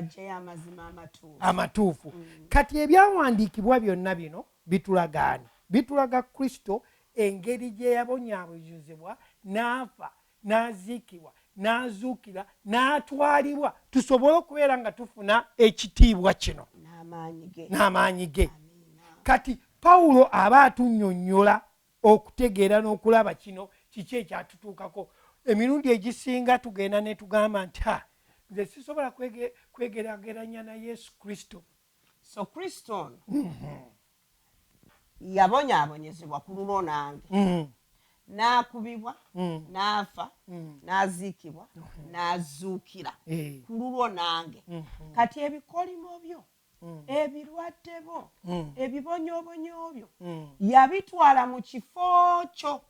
Speaker 2: amatuufu. Kati ebyawandiikibwa byonna bino bitulaga Kristo engeri gye yabonyaabonyezebwa n'afa n'aziikibwa n'azuukira n'atwalibwa tusobole okubeera nga tufuna ekitiibwa kino n'amaanyi ge. Kati Pawulo aba atunnyonnyola okutegeera n'okulaba kino kiki ekyatutuukako. Emirundi egisinga tugenda ne tugamba nti nze sisobola kwegerageranya na Yesu Kristo.
Speaker 4: So Kristo yabonyaabonyezebwa ku lulwo nange n'akubibwa n'afa n'aziikibwa n'azuukira ku lulwo nange. Kati ebikolimo byo ebirwadde bo ebibonyoobonyo byo yabitwala mu kifo kyo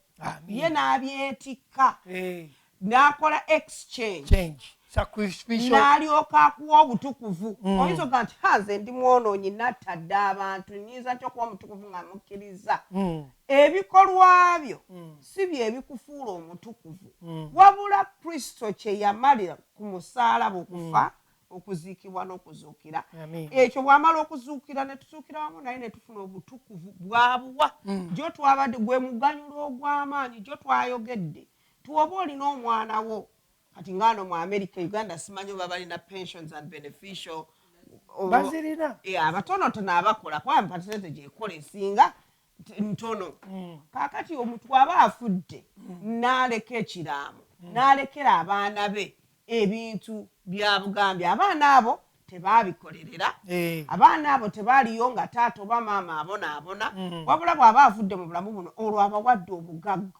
Speaker 4: ye n'abyetikka n'akola exchange n'alyoka akuwa obutukuvu. Oyinza okuga nti nze ndi mwonoonyi nattadde abantu nyinza ki okuwa omutukuvu nga mukkiriza. Ebikolwa byo si bye bikufuula omutukuvu wabula Kristo kye yamalira ku musaalaba okufa okuziikibwa n'okuzuukira. Ekyo bw'amala okuzuukira ne tuzuukira wamu naye ne tufuna obutukuvu bwabuwa gyo twabadde gwe muganyulo ogw'amaanyi gyo twayogedde tuwoba olina omwana wo kati ngano mu America Uganda simanyi oba balina pensions and beneficial
Speaker 2: bazirina
Speaker 4: abatonotono abakola kuba mpatente gyekola esinga ntono. Kaakati omuntu aba afudde n'aleka ekiraamo n'alekera abaana be ebintu bya Bugambya, abaana abo tebabikolerera, abaana abo tebaaliyo nga taata oba maama abona wabula bw'aba avudde mu bulamu buno olwo abawadde obugagga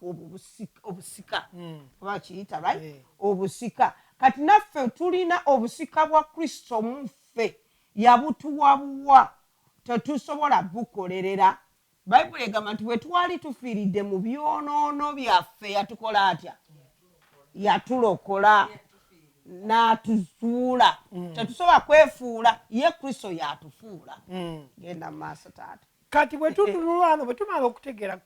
Speaker 4: obusika oba kiyita right obusika. Kati naffe tulina obusika bwa Kristo mu ffe yabutuwabuwa tetusobola bukolerera. Bayibuli egamba nti bwe twali tufiiridde mu byonoono byaffe yatukola atya? Yatulokola. n'atufuula tetusobola kwefuula ye kristo y'atufuula genda mu maaso taata
Speaker 2: kati bwe tutunula wano bwe tumala okutegeera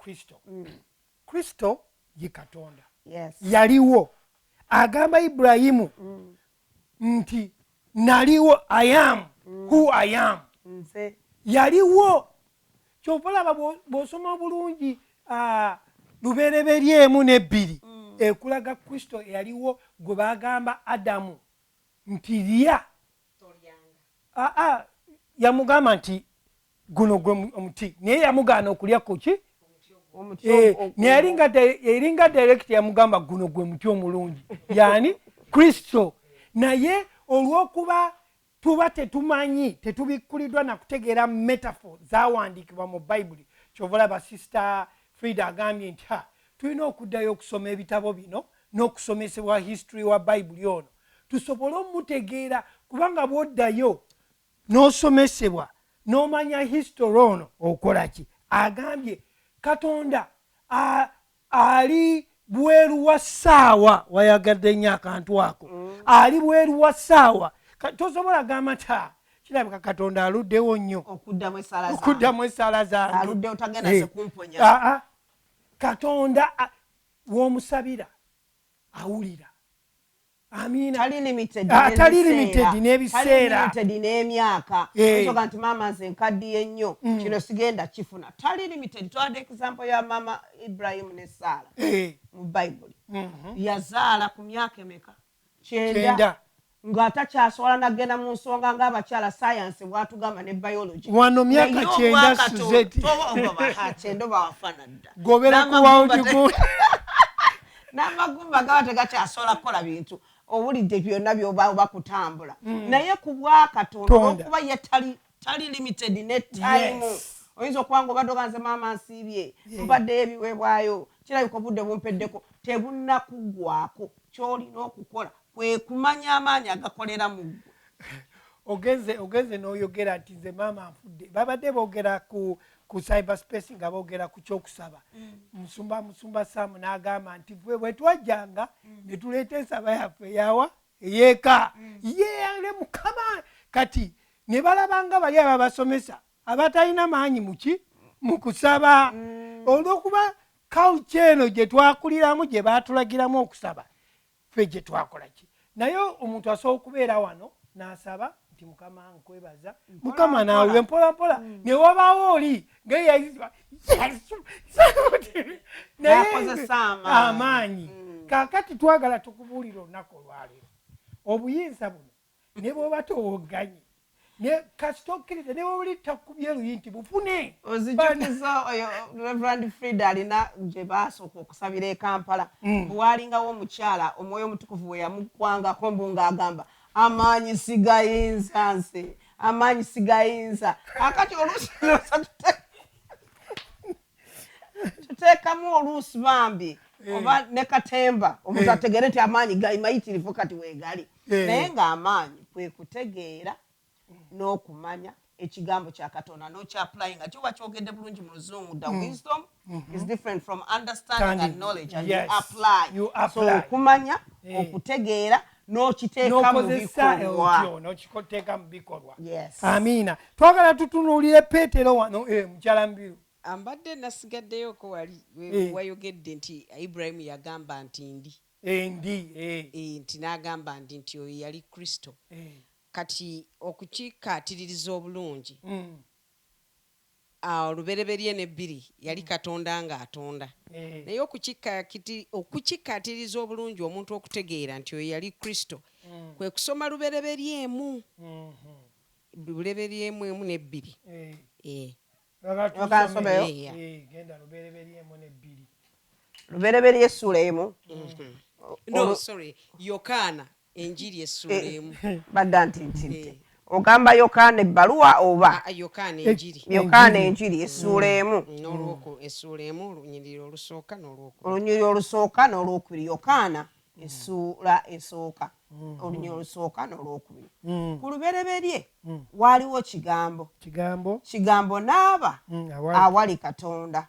Speaker 2: kristo ye katonda yaliwo agamba ibulayimu nti naliwo I am who I am yaliwo kyova olaba bw'osoma bulungi Lubereberye n'ebbiri ekulaga kristo yaliwo gwe bagamba adamu nti lya yamugamba nti guno gwe omuti naye yamugaana okulya kuki eringa direct yamugamba guno gwe muti omulungi yani kristo naye olw'okuba tuba tetumanyi tetubikkuliddwa nakutegeera metaphor zawandiikibwa mu bayibuli kyova olaba sister Frida agambye nti tulina okuddayo okusoma ebitabo bino n'okusomesebwa history wa bayibuli ono tusobole omutegeera kubanga bw'oddayo n'osomesebwa n'omanya history ono okola ki agambye katonda ali bweru wa ssaawa wayagadde nnyo akantu ako ali bweru wa ssaawa tosobola gamba nti kirabika katonda aluddewo nnyo okuddamu essaala zange katonda w'omusabira awulira amina atali limited n'ebiseera
Speaker 4: n'emyaka osoka nti maama nze nkaddiye nnyo kino sigenda kifuna tali limited twadde example ya mama Ibrahim ne Sara mu bayibuli yazaala ku myaka emeka 9 ng'atakyasobola nagenda mu nsonga ng'abakyala science bwatugamba ne biology
Speaker 2: wano myaka 9 Suzette
Speaker 4: kyendo bawafana dda
Speaker 2: gobera kuwawuti
Speaker 4: n'amagumba gaba tegakyasobola kukola bintu obulidde byonna byoba bakutambula naye ku bwakatonda olw'okuba ye tali limited ne time oyinza okubanga obadde oganze maama nsiibye mbaddeyo ebiweebwayo kirabika obudde bumpeddeko tebunnakugwako ky'olina okukola kwe kumanya amaanyi agakolera mu
Speaker 2: ogenze n'oyogera nti nze maama nfudde babadde boogera ku cyberspace nga boogera ku kyokusaba musumba Sam n'agamba nti bwe twajjanga ne tuleeta ensaba yaffe yawa eyeeka yeeyale mukama kati ne balabanga bali ababasomesa abatalina maanyi mu kusaba olw'okuba culture eno gye twakuliramu gye baatulagiramu okusaba ffe gye twakola ki naye omuntu asobola okubeera wano n'asaba nti mukama nkwebaza mukama naawule mpolampola ne wabaawo oli ngeyayizibwa amaanyi kaakati twagala tukubuulira olunaku olwaleero obuyinza buno ne bw'oba towoganye ne kasitokkiriza ne bw'oli takubye luyi nti bufune
Speaker 4: ozijukiza oyo Reverend Frida alina gye baasooka okusabira e Kampala bwalingawo omukyala omwoyo omutukuvu bwe yamukwangako mbu ng'agamba amaanyi sigayinza nze amaanyi sigayinza akati oluusi tuteekamu oluusi bambi oba ne katemba omuntu ategere nti amaanyi mayitirivu kati weegali naye ng'amaanyi kwe kutegeera n'okumanya ekigambo kya katonda n'okyapply nga kyoba kyogedde bulungi mu luzungu the wisdom is different from understanding and knowledge and
Speaker 2: yes.
Speaker 4: you apply. So okumanya okutegeera n'okiteeka
Speaker 2: mu bikolwa
Speaker 4: yes.
Speaker 2: Amiina twagala tutunuulire Peetero wano mukyala Mbiru
Speaker 3: ambadde nasigaddeyoko wali wayogedde nti Ibrahim yagamba nti nti n'agamba nti oyo yali Kristo kati okukikaatiririza obulungi olubereberye n'ebbiri yali katonda ng'atonda naye okukikkaatiriza obulungi omuntu okutegeera nti oyo yali Kristo kwe kusoma lubereberyemu lubereberyemu n'ebbiri
Speaker 4: lubereberye essula emu
Speaker 3: Yokaana enjiri essula emu
Speaker 4: badda nti ogamba Yokaana ebbaluwa oba Yokaana enjiri essula emu
Speaker 3: essula emu olunyiriri olusooka
Speaker 4: n'olwokubiri Yokaana essula esooka olunyiriri olusooka n'olwokubiri ku lubereberye waaliwo kigambo n'aba awali katonda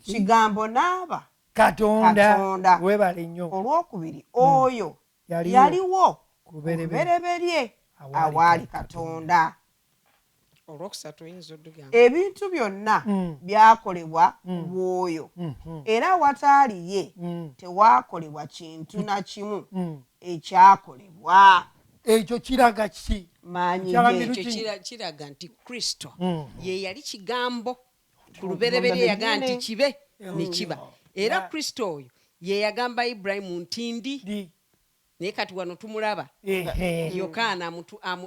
Speaker 4: kigambo n'aba
Speaker 2: katonda webale nnyo
Speaker 4: olwokubiri oyo yaliwo kubereberye awaali Katonda.
Speaker 3: olwokusatu oyinza oddugamba
Speaker 4: ebintu byonna byakolebwa ku bwoyo era wataali ye tewaakolebwa kintu na kimu ekyakolebwa.
Speaker 2: ekyo kiraga ki?
Speaker 4: Maanyi
Speaker 3: ekyo kiraga nti Kristo ye yali kigambo ku lubereberye yagaa nti kibe ne kiba, era Kristo oyo ye yagamba Ibulayimu nti ndi. Naye kati wano tumulaba Yokaana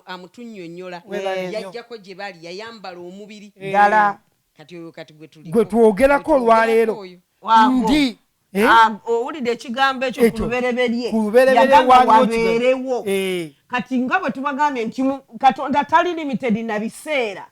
Speaker 3: amutunnyonnyola yajjako gye bali yayambala omubiri
Speaker 4: ddala.
Speaker 3: kati oyo kati
Speaker 2: gwe twogerako olwaleero ndi.
Speaker 4: Owulidde ekigambo ekyo ku lubereberye wabeerewo. Kati nga bwe tubagambye nti Katonda tali limited na biseera,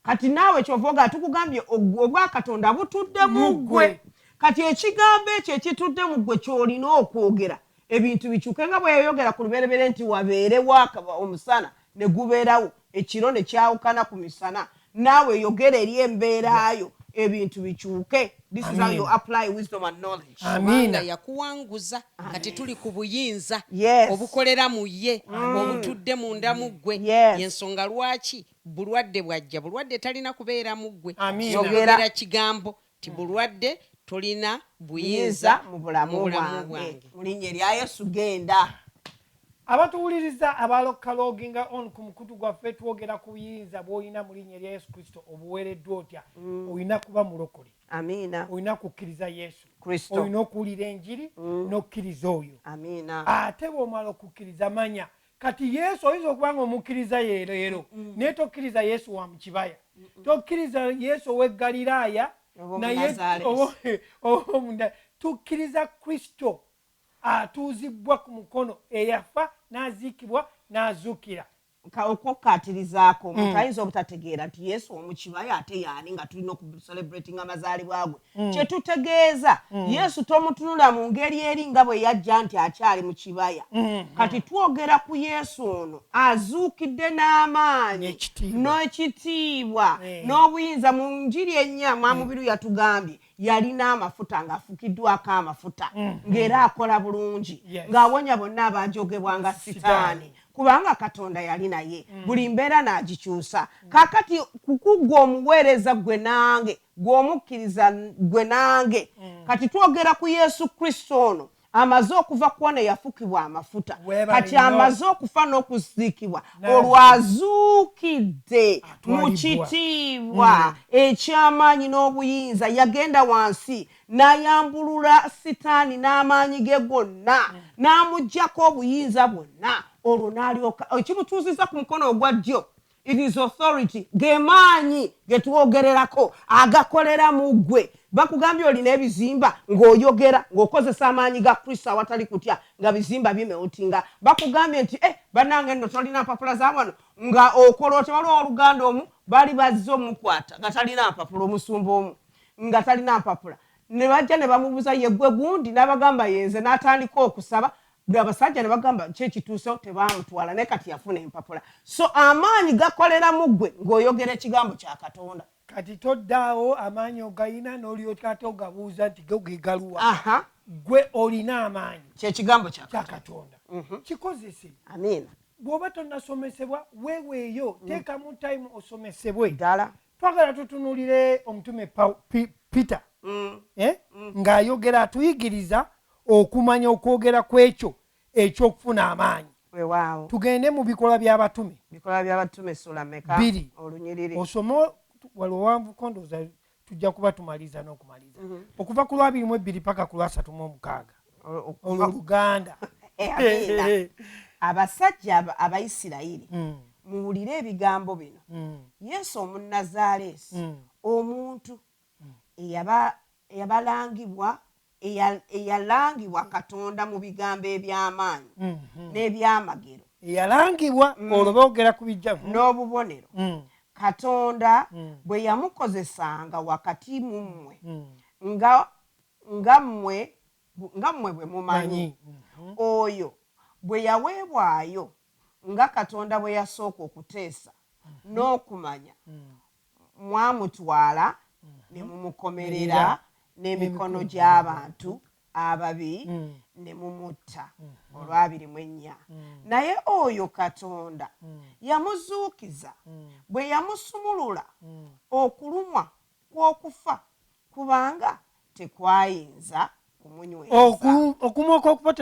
Speaker 4: kati naawe kyovoga tukugambye obwa Katonda butudde mu ggwe. Kati ekigambo ekyo ekitudde mu ggwe ky'olina okwogera ebintu bikyuke nga bwe yayogera ku lubereberye nti wabeerewo omusana ne gubeerawo, ekiro ne kyawukana ku misana, naawe yogera eri embeerayo ebintu bikyuke. This is how you apply wisdom and knowledge.
Speaker 3: Amina. Yakuwanguza kati tuli ku buyinza obukolera mu ye obutudde munda mu ggwe. Yensonga lwaki bulwadde bwajja, bulwadde talina kubeera mu ggwe. Yogera kigambo ti bulwadde tolina buyinza mu bulamu bwange.
Speaker 4: Mu linnya lya Yesu genda.
Speaker 2: Abatuwuliriza abalokaloginga on ku mukutu gwaffe twogera ku buyinza bw'olina mu linnya lya Yesu Kristo obuweereddwa otya. Olina kuba mulokole.
Speaker 4: Amiina.
Speaker 2: Olina kukkiriza Yesu
Speaker 4: Kristo.
Speaker 2: Olina okuwulira enjiri n'okkiriza oyo.
Speaker 4: Amiina.
Speaker 2: Ate bw'omala okukkiriza manya kati Yesu oyinza okuba nga omukkiriza leero naye tokkiriza Yesu wa mu kibaya, tokkiriza Yesu ow'e Galiraaya naye tukkiriza Kristo atuuzibwa ku mukono eyafa n'aziikibwa n'azuukira.
Speaker 4: Okukkaatirizaako omuntu ayinza obutategeera nti Yesu omukibaya ate yaani nga tulina okucelebratinga amazaalibwa gwe. Kye tutegeeza Yesu tomutunula mu ngeri eri nga bwe yajja nti akyali mu kibaya. Kati twogera ku Yesu ono azuukidde n'amaanyi n'ekitiibwa n'obuyinza. Mu njiri ennya Mwamubiri yatugambye yalina amafuta ng'afukiddwako amafuta ng'era akola bulungi ng'awonya bonna abaajogebwanga Sitaani. Kubanga Katonda yali naye buli mbeera n'agikyusa. Kaakati kukugwa omuweereza gwe nange gw'omukkiriza gwe nange. Kati twogera ku Yesu Kristo ono amaze okuva kuwona yafukibwa amafuta, kati amaze okufa n'okuziikibwa olwazuukidde mu kitiibwa eky'amaanyi n'obuyinza. Yagenda wansi n'ayambulula Sitaani n'amaanyi ge gonna n'amuggyako obuyinza bwonna. Olwo n'alyoka ekimutuuziza ku mukono ogwa ddyo, it is authority, ge maanyi ge twogererako agakolera mu ggwe. Bakugambye olina ebizimba ng'oyogera ng'okozesa amaanyi ga Kristo awatali kutya nga bizimba bimeutinga. Bakugambye nti bannange nno tolina mpapula za wano nga okola otya. Waliwo oluganda omu baali bazze omukwata nga talina mpapula, omusumba omu nga talina mpapula, ne bajja ne bamubuuza yeggwe gundi, n'abagamba yenze, n'atandika okusaba. Abasajja ne bagamba kyekituusewo tebaamutwala naye kati yafuna empapula. So amaanyi gakolera mu ggwe ng'oyogera ekigambo kya Katonda.
Speaker 2: Kati toddaawo amaanyi ogayina n'olyoka ate ogabuuza nti gegaluwa. Gwe olina amaanyi
Speaker 4: kyekigambo kya
Speaker 2: Katonda. Kikozese.
Speaker 4: Amiina.
Speaker 2: Bw'oba tonnasomesebwa weeweeyo teekamu time osomesebwe.
Speaker 4: Ddala.
Speaker 2: Twagala tutunuulire omutume Peter ng'ayogera atuyigiriza okumanya okwogera kw'ekyo ekyokufuna amaanyi.
Speaker 4: Weewaawo.
Speaker 2: Tugende mu Bikola by'Abatume.
Speaker 4: Bikola by'Abatume ssula mmeka?
Speaker 2: 2.
Speaker 4: Olunyiriri.
Speaker 2: Osoma waliwo wanvuko ndowooza tujja kuba tumaliza n'okumaliza. Okuva ku Lwabiri mu 2 paka ku Lwasatu mu 6. Oluganda.
Speaker 4: Abasajja Abayisirayiri muwulire ebigambo bino. Yesu Omunnazaaleesi, omuntu eyabalangibwa eyalangibwa Katonda mu bigambo eby'amaanyi n'ebyamagero.
Speaker 2: Eyalangibwa olwo boogera ku bijja
Speaker 4: n'obubonero. Katonda bwe yamukozesanga wakati mu mmwe nga mmwe bwe mumanyi. Oyo bwe yaweebwayo nga Katonda bwe yasooka okuteesa n'okumanya, mwamutwala ne mumukomerera n'emikono gy'abantu ababi ne mumutta olw'abiri-mu-ennya. Naye oyo Katonda yamuzuukiza bwe yamusumulula okulumwa kw'okufa, kubanga tekwayinza kumunyweza.
Speaker 2: Okumwa kw'okufa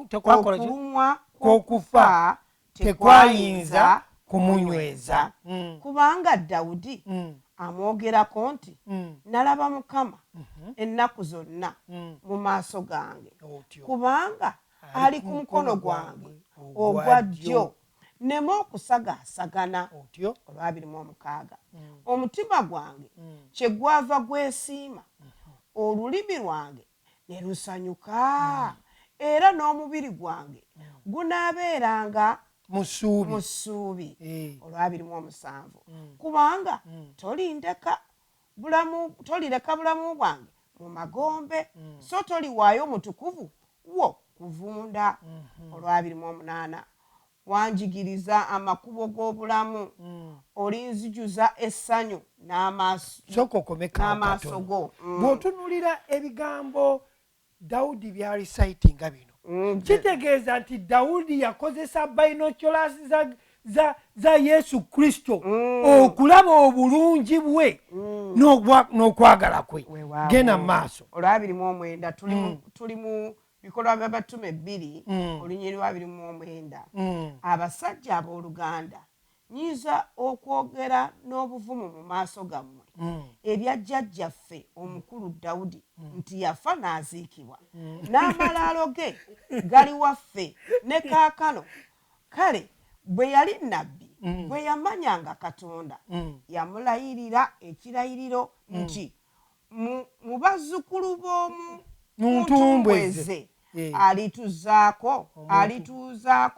Speaker 2: tekwakola
Speaker 4: Okulumwa
Speaker 2: kw'okufa tekwayinza kumunyweza.
Speaker 4: Kubanga Dawudi amwogerako nti nalaba Mukama ennaku zonna mu maaso gange, kubanga ali ku mukono gwange ogwa ddyo, nneme okusagaasagana. Olw'abiri-mu-omukaaga. Omutima gwange kye gwava gwesiima, olulimi lwange ne lusanyuka, era n'omubiri gwange gunaabeeranga mu ssuubi. Olw'abiri-mu-omusanvu. Kubanga tolireka bulamu bwange mu magombe, so toliwaayo mutukuvu wo kuvunda. Olw'abiri-mu-omunaana. Wanjigiriza amakubo g'obulamu, olinzijuza essanyu n'amaaso go.
Speaker 2: Bw'otunuulira ebigambo Dawudi by'alisaitinga bino, kitegeeza nti Dawudi yakozesa binoculars za Yesu Kristo okulaba obulungi bwe n'okwagala kwe. Genda mu maaso.
Speaker 4: Olw'abiri-mu-omwenda tuli mu bikolwa by'abatume 2 olunyiri lwa 29. Abasajja abooluganda, nyiza okwogera n'obuvumu mu maaso gammwe ebya jjajjaffe omukulu Dawudi nti yafa n'aziikibwa, n'amalaalo ge gali waffe ne kaakano. Kale bwe yali nnabbi, bwe yamanyanga Katonda, yamulayirira ekirayiriro nti mu bazzukulu b'omu ntumbweze alituuzaako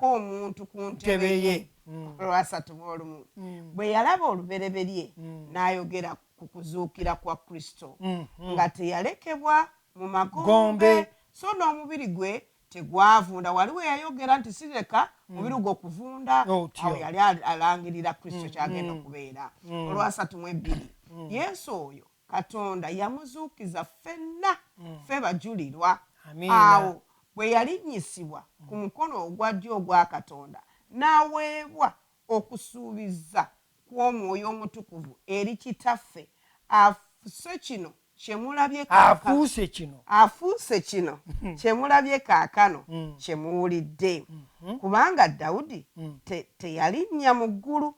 Speaker 4: omuntu ku ntebe ye. Olw'asatu. Bwe yalaba olubereberye n'ayogera ku kuzuukira kwa Kristo, nga teyalekebwa mu magombe, so n'omubiri gwe tegwavunda. Waliwo yayogera nti sireka mubiri gwe okuvunda. Awo yali alangirira Kristo kyagenda okubeera. Olw'asatu-mu-2. Yesu oyo Katonda yamuzuukiza ffenna, ffe bajulirwa. Awo bwe yalinnyisibwa ku mukono ogwa ddyo ogwa Katonda, n'aweebwa okusuubiza kw'Omwoyo Omutukuvu eri Kitaffe, afuuse kino kye mulabye kaakano kye muwulidde. Kubanga Dawudi teyalinnya mu ggulu,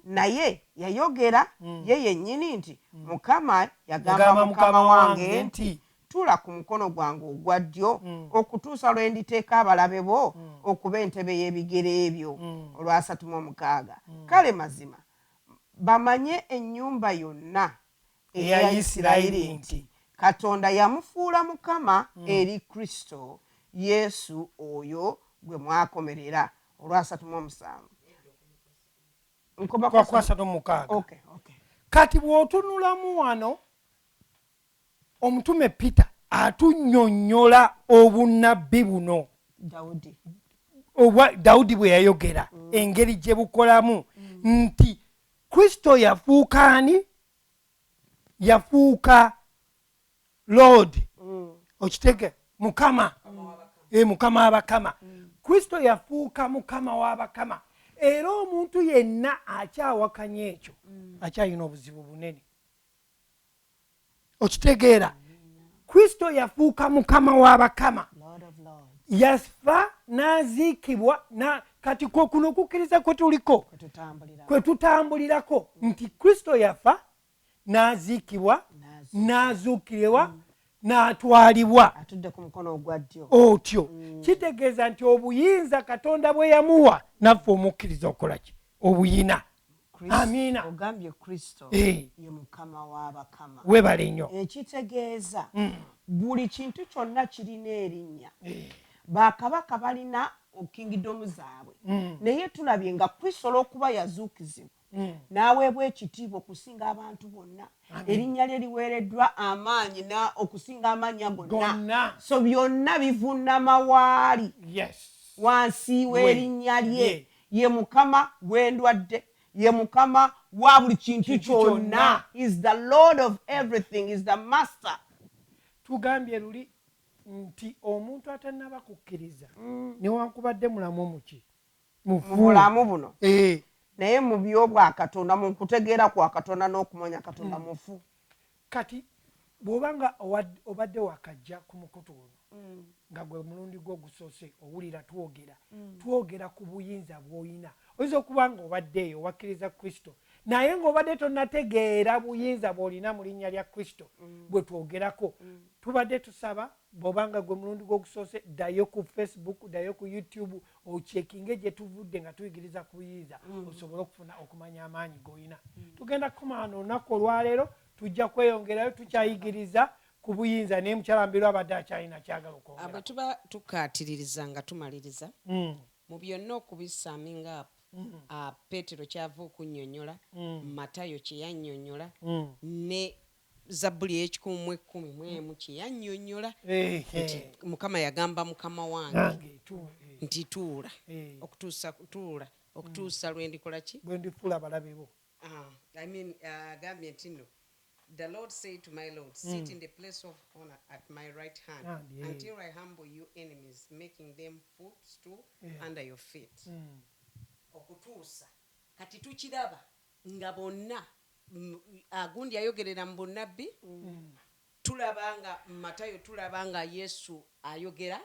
Speaker 4: naye yayogera ye yennyini nti, Mukama yagamba Mukama wange nti, tuula ku mukono gwange ogwa ddyo okutuusa lwe nditeeka abalabe bo okuba entebe y'ebigere ebyo. Olw'asatu-mu-omukaaga. Kale mazima bamanye ennyumba yonna eya Isirayiri nti Katonda yamufuula Mukama eri Kristo Yesu oyo gwe mwakomerera. Olw'asatu-mu-omusanvu.
Speaker 2: Okay. Kati bw'otunulamu wano, omutume Peter atunnyonnyola obunnabbi buno Dawudi bwe yayogera, engeri gye bukolamu, nti Kristo yafuuka ani? Yafuuka Lord. Okitege? Mukama. Mukama w'abakama. Kristo yafuuka Mukama w'abakama. Era omuntu yenna akyawakanya ekyo akyalina obuzibu bunene. Okitegeera? Kristo yafuuka Mukama w'abakama. Yafa n'aziikibwa, kati kuno okukkiriza kwe tuliko, kwe tutambulirako, nti Kristo yafa n'aziikibwa n'azuukiribwa n'atwalibwa
Speaker 4: atudde ku mukono ogwa ddyo.
Speaker 2: Otyo kitegeeza nti obuyinza Katonda bwe yamuwa, naffe omukkiriza okola ki? Obuyina. Amiina.
Speaker 4: Ogambye Kristo ye Mukama w'abakama.
Speaker 2: Webale nnyo.
Speaker 4: Ekitegeeza buli kintu kyonna kirina erinnya. Bakabaka balina okingiddomu zaabwe, naye tulabye nga Kristo olw'okuba yazuukizibwa n'aweebwa ekitiibwa okusinga abantu bonna. Erinnya lye liweereddwa amaanyi okusinga amannya gonna. So byonna bivuunama waali wansi w'erinnya lye. Ye Mukama w'endwadde, ye Mukama wa buli kintu kyonna. Is the Lord of everything, is the master.
Speaker 2: Tugambye luli nti omuntu atanaba kukkiriza newankubadde mulamu muki
Speaker 4: mubulamu buno naye mu byobwa Katonda mu kutegeera kwa Katonda n'okumanya Katonda mufu.
Speaker 2: Kati bw'obanga obadde wakajja ku mukutu ono nga gwe mulundi gwo gusoose owulira twogera ku buyinza bw'olina oyinza okuba nga obaddeeyo wakkiriza Kristo naye ng'obadde tonnategeera buyinza bw'olina mu linnya lya Kristo bwe twogerako tubadde tusaba bw'obanga gwe mulundi gwo gusoose ddayo ku Facebook ddayo ku YouTube ocekinge gye tuvudde nga tuyigiriza ku buyinza osobole okufuna okumanya amaanyi g'olina. Tugenda kukomaana olunaku olwaleero tujja kweyongerayo tukyayigiriza ku buyinza naye mukyalambirwa abadde akyalina kyagala okwongera.
Speaker 3: Abo tuba tukaatiririza nga tumaliriza mu byonna okubisaaminga Petero kyava okunnyonnyola Matayo kye yannyonnyola ne Zabbuli ey'ekikumu kye yannyonnyola nti Mukama yagamba Mukama wange nti tuula okutuusa lwe ndikola ki
Speaker 2: bwe ndifuula abalabe bo.
Speaker 3: Agambye nti no the Lord said to my Lord, sit in the place of honor at my right hand until I humble you enemies, making them footstool under your feet. Okutuusa kati tukiraba nga bonna agundi ayogerera mu bunnabbi tulabanga Matayo tulabanga Yesu ayogera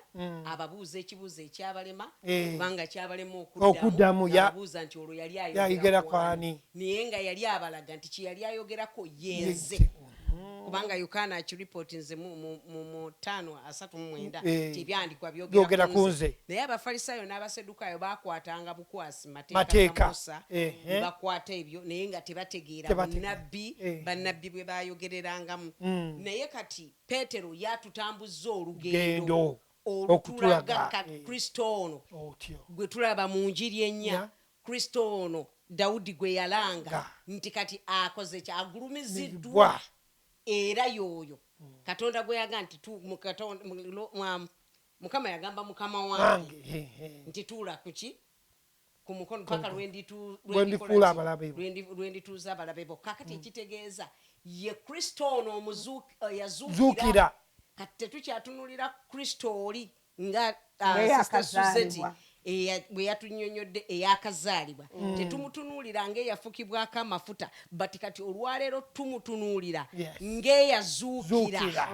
Speaker 3: ababuuza ekibuuzo ekyabalema kubanga kyabalema okuddamu ababuuza nti olwo yali ayogera kwani naye nga yali abalaga nti kye yali ayogerako yenze kubanga Yokaana akiripoti nze mu 5:39 tebyandikwa byogera ku nze naye Abafalisaayo n'Abasedukaayo bakwatanga bukwasi mateeka Musa bakwata ebyo naye nga tebategeera bannabbi bwe bayogererangamu naye kati Peetero yatutambuzza olugendo olutulaga Kristo ono gwe tulaba mu Njiri ennya Kristo ono Dawudi gwe yalanga nti kati akoze kyagulumiziddwa era yoyo Katonda gwe yaga nti Mukama yagamba Mukama wange nti tuula kuki ku mukono paka lwendituuza abalabe bo kakati ekitegeeza ye Kristo ono yazuukira kati tetukyatunulira Kristo oli nga Sister Suzette bwe yatunnyonnyodde eyakazaalibwa tetumutunuulira ng'eyafukibwako amafuta but kati olwaleero tumutunuulira ng'eyazuukira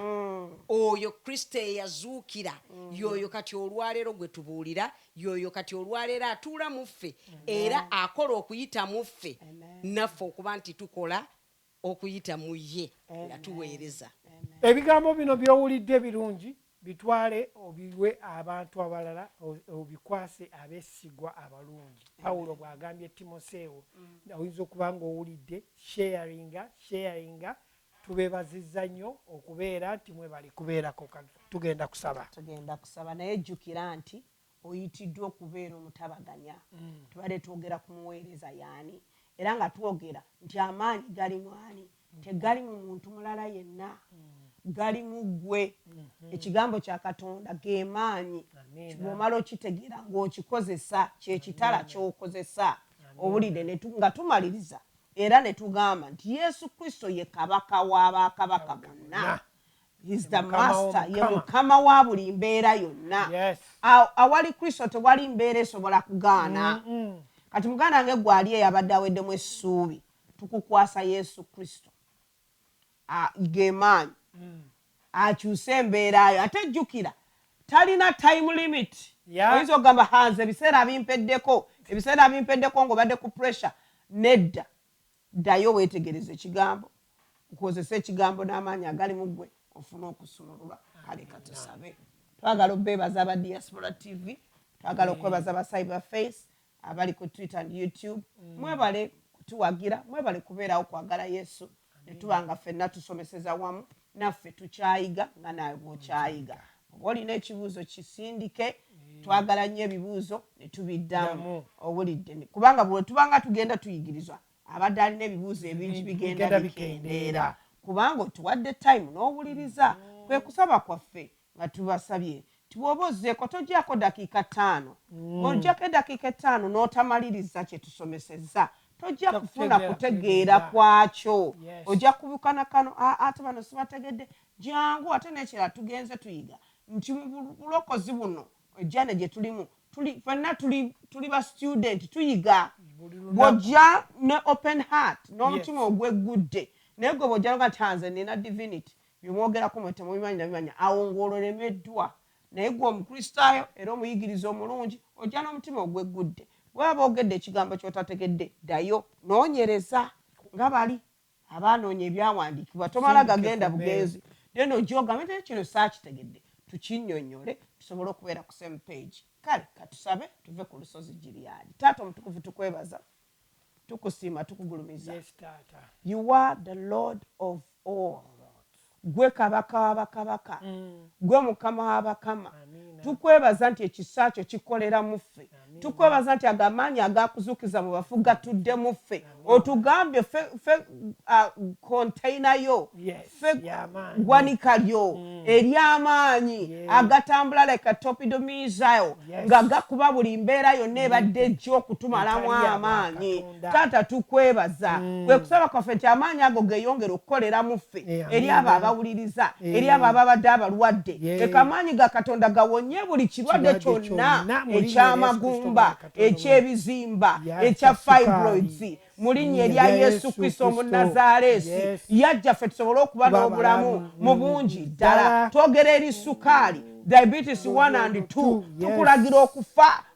Speaker 3: oyo Kristo eyazuukira yoyo kati olwaleero gwe tubuulira yoyo kati olwaleero atuula mu ffe era akola okuyita mu ffe naffe okuba nti tukola okuyita mu ye yatuweereza.
Speaker 2: Ebigambo bino by'owulidde birungi bitwale obiwe abantu abalala obikwase abeesigwa abalungi. Pawulo bw'agambye Timoseewo oyinza okuba ng'owulidde sharinga tubeebazizza nnyo okubeera nti mwe bali kubeerako. Tugenda kusaba
Speaker 4: naye jjukira nti oyitiddwa okubeera omutabaganya. Tubadde twogera ku muweereza yaani era nga twogera nti amaanyi gali mwani tegali mu muntu mulala yenna gali mu ggwe. Ekigambo kya Katonda ge maanyi bw'omala okitegeera ng'okikozesa kyekitala ky'okozesa owulidde nga tumaliriza era ne tugamba nti Yesu Kristo ye kabaka w'abakabaka bonna. He's the master, ye mukama wa buli mbeera yonna. Awali Kristo tewali mbeera esobola kugaana. Kati muganda wange gwali eyabadde aweddemu essuubi tukukwasa Yesu Kristo ge maanyi akyuse embeerayo ate jjukira talina time limit. Oyinza okugamba hanze ebiseera abimpeddeko ng'obadde ku pressure. Nedda, ddayo weetegereze ekigambo ukozesa ekigambo n'amaanyi agali mu ggwe ofune okusumululwa. Kale katusabe. Twagala obbeebaza aba Diaspora TV, twagala okwebaza aba Cyberface abali ku Twitter and YouTube. Mwebale kutuwagira, mwebale kubeerawo kwagala Yesu ne tuba nga ffenna tusomeseza wamu naffe tukyayiga nga nawe bw'okyayiga. Oba olina ekibuuzo kisindike, twagala nnyo ebibuuzo ne tubiddamu owulidde. Kubanga bwe tubanga tugenda tuyigirizwa abadde alina ebibuuzo ebingi bigenda bikendeera kubanga otuwadde time n'owuliriza. Kwe kusaba kwaffe nga tubasabye tibwoba ozzeeko togyako dakiika 5 ng'ogyako edakiika 5 n'otamaliriza kye tusomesezza tojja kufuna kutegeera kwakyo. Ojja kubukana kano ate bano sibategedde jangu ate n'ekirala tugenze tuyiga nti mu bulokozi buno ejjana gye tulimu fenna tuli ba student tuyiga bw'ojja ne open heart n'omutima ogweggudde naye gwe bw'ojja nga nti nina divinity byomwogerako mwe temubimanyi nabimanya awo ng'ololemeddwa naye gwe omukristaayo era omuyigiriza omulungi ojja n'omutima ogweggudde bwaba ogedde ekigambo ky'otategedde ddayo noonyereza nga bali abaanoonya ebyawandiikibwa tomala gagenda bugenzi then ojjogambe nti kino saakitegedde tukinnyonnyole tusobole okubeera ku same page kale katusabe tuve ku lusozi Gireyaadi. Taata omutukuvu tukwebaza tukusiima tukugulumiza. You are the Lord of all. Gwe kabaka w'abakabaka gwe mukama w'abakama tukwebaza nti ekisa kyo kikolera mu ffe tukwebaza nti agamaanyi agakuzuukiza mu bafu gatudde mu ffe otugambye ffe container yo ffe gwanika lyo ery'amaanyi agatambula like a torpedo missile nga gakuba buli mbeera yonna ebadde ejja okutumalamu amaanyi. Taata tukwebaza kwe kusaba kwaffe nti amaanyi ago geeyongera okukolera mu ffe eri abo abawuliriza eri abo ababadde abalwadde leka amaanyi ga Katonda gawonye buli kirwadde kyonna eky'amagumba eky'ebizimba ekya fibroids mu linnya erya Yesu Kristo Omunnazaaleesi yajja ffe tusobole okuba n'obulamu mu bungi ddala. Twogera eri sukaali diabetes 1 and 2 tukulagira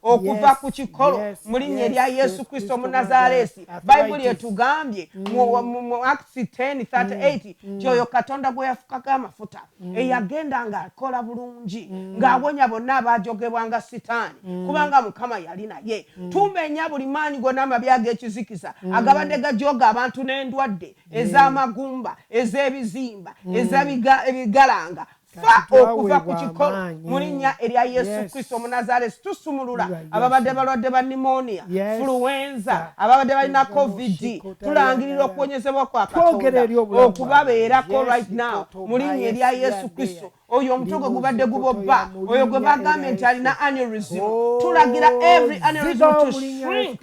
Speaker 4: okuva ku kikolo mu linnya erya Yesu Kristo Omunnazaaleesi. Bayibuli etugambye mu Acts 10:38 kyoyo Katonda gwe yafukako amafuta eyagenda ng'akola bulungi ng'awonya bonna abaajogebwanga Sitaani kubanga Mukama yali naye. Tumenya buli maanyi gonna amabi ag'ekizikiza agabadde gajooga abantu n'endwadde ez'amagumba ez'ebizimba ez'ebigalanga fa okuva ku kikolo mu linnya erya Yesu Kristo Omunnazaaleesi. Tusumulula ababadde balwadde ba pneumonia fluenza ababadde balina covid tulangirira okuwonyezebwa kwa Katonda okubabeerako right now mu linnya erya Yesu Kristo. Oyo omutwe gwe gubadde gubobba oyo gwe bagambye nti alina aneurysm tulagira every aneurysm to shrink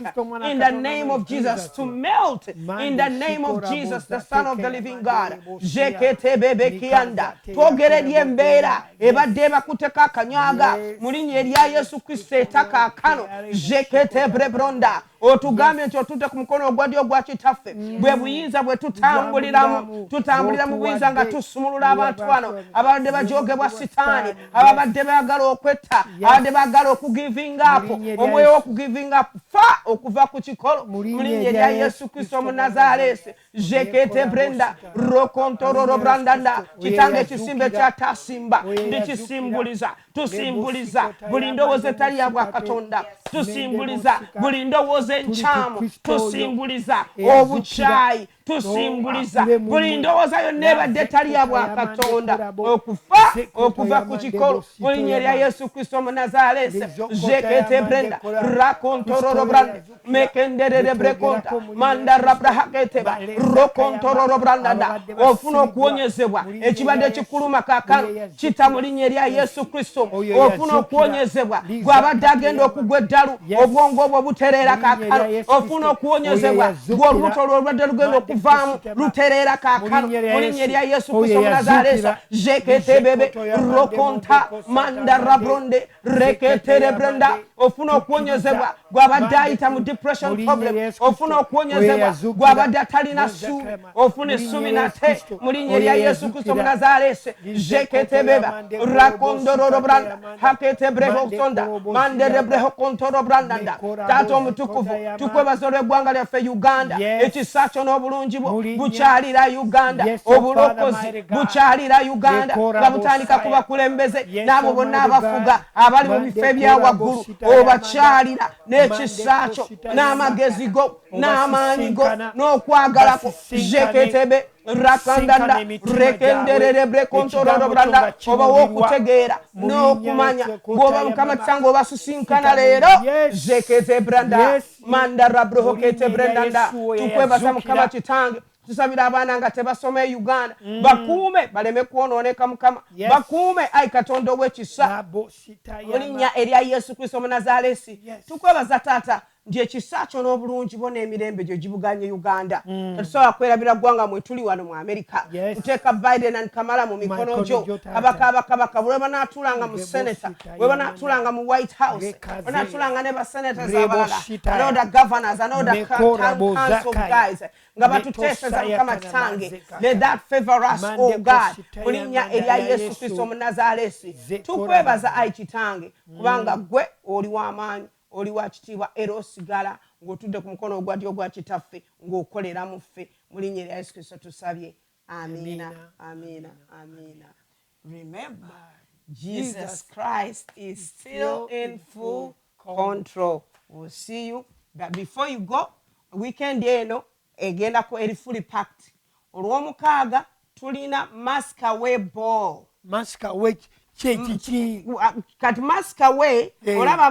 Speaker 4: in the name of Jesus, to melt in the name of Jesus the Son of the living God. Jekete bebe kianda twogereri embeera ebadde ebakuteko akanywaga mu linnya erya Yesu Kristo etakaakano jekete brebronda otugambye nti otutte ku mukono ogwa ddyo ogwa kitaffe bwe buyinza bwe tutambulira mu buyinza nga tusumulula abantu bano ababadde bajogebwa Sitaani ababadde baagala okwetta abadde baagala okugivinga up omwoyo w'okugivinga up fa okuva ku kikolo mu linnya erya Yesu Kristo Omunnazaaleesi. Jekete brenda rokontororo brandanda kitange ekisimbe kyatasimba ndikisimbuliza tusimbuliza buli ndowooza etali ya bwa Katonda tusimbuliza buli ndowooza enkyamu tusimbuliza obukyayi tusimbuliza buli ndowooza yonna ebadde etali ya bwa Katonda okuva ku kikolo mu linnya erya Yesu Kristo Omunnazaaleesi. Jekete brenda rakontororo branda mekenderere brekonta manda rabrahaketeba rokontororo brandanda ofuna okuwonyezebwa ekibadde kikuluma kaakano kita mu linnya erya Yesu Kristo ofuna okuwonyezebwa gw'abadde agenda okugwa eddalu obwongo obwo butereera kaakano ofuna okuwonyezebwa gw'olubuto lw'olwadde lugenda okuvaamu lutereera kaakano mu linnya erya Yesu Kristo Omunnazaaleesi. Jekete bebe rokonta manda rabronde reketere brenda ofuna okuwonyezebwa gw'abadde ayita mu depression problem ofuna okuwonyezebwa gw'abadde atalina ssuubi ofuna essuubi nate mu linnya erya Yesu Kristo Omunnazaaleesi. Jekete beba rakondororo branda hakete breho sonda mandere breho kontoro brandanda. Taata omutukuvu tukwebaza olw'eggwanga lyaffe Uganda ekisa kyo n'obulungi bwo bukyalira Uganda obulokozi bukyalira Uganda nga butandika ku bakulembeze n'abo bonna abafuga abali mu bifo ebya waggulu obakyalira n'ekisa kyo n'amagezi go n'amaanyi go n'okwagalako. Jeketebe rakandanda rekenderere brekontororo branda oba w'okutegeera n'okumanya bw'oba Mukama kitange obasusinkana leero jekete branda manda rabrohokete brandanda. Tukwebaza Mukama kitange tusabira abaana nga tebasoma e Uganda bakuume baleme kwonooneka Mukama bakuume ayi Katonda ow'ekisa mu linnya erya Yesu Kristo Omunnazaaleesi. Tukwebaza Taata nti ekisa kyo n'obulungi bo n'emirembe gyo gibuganye Uganda. Tetusobola kwerabira ggwanga mwe tuli wano mu America. Tuteeka Biden and Kamala mu mikono gyo. Kabaka bwe banaatulanga mu Senator, bwe banaatulanga mu White House, banaatulanga ne basenators abalala, another governors, another council guys, nga batuteeseza Mukama Kitange. Let that favor us, oh God. Mu linnya erya Yesu Kristo Omunnazaaleesi. Tukwebaza Ayi Kitange kubanga gwe oli w'amaanyi, oli wa kitiibwa era osigala ng'otudde ku mukono ogwa ddyo ogwa Kitaffe ng'okolera mu ffe. Mu linnya erya Yesu Kristo tusabye. Amina, amina, amina. Remember, Jesus Christ is still in full control. We'll see you. But before you go, weekend eno egenda ko eri fully packed. Olw'omukaaga tulina Masquerade Ball.
Speaker 2: Masquerade kyekiki?
Speaker 4: Kati Masquerade olaba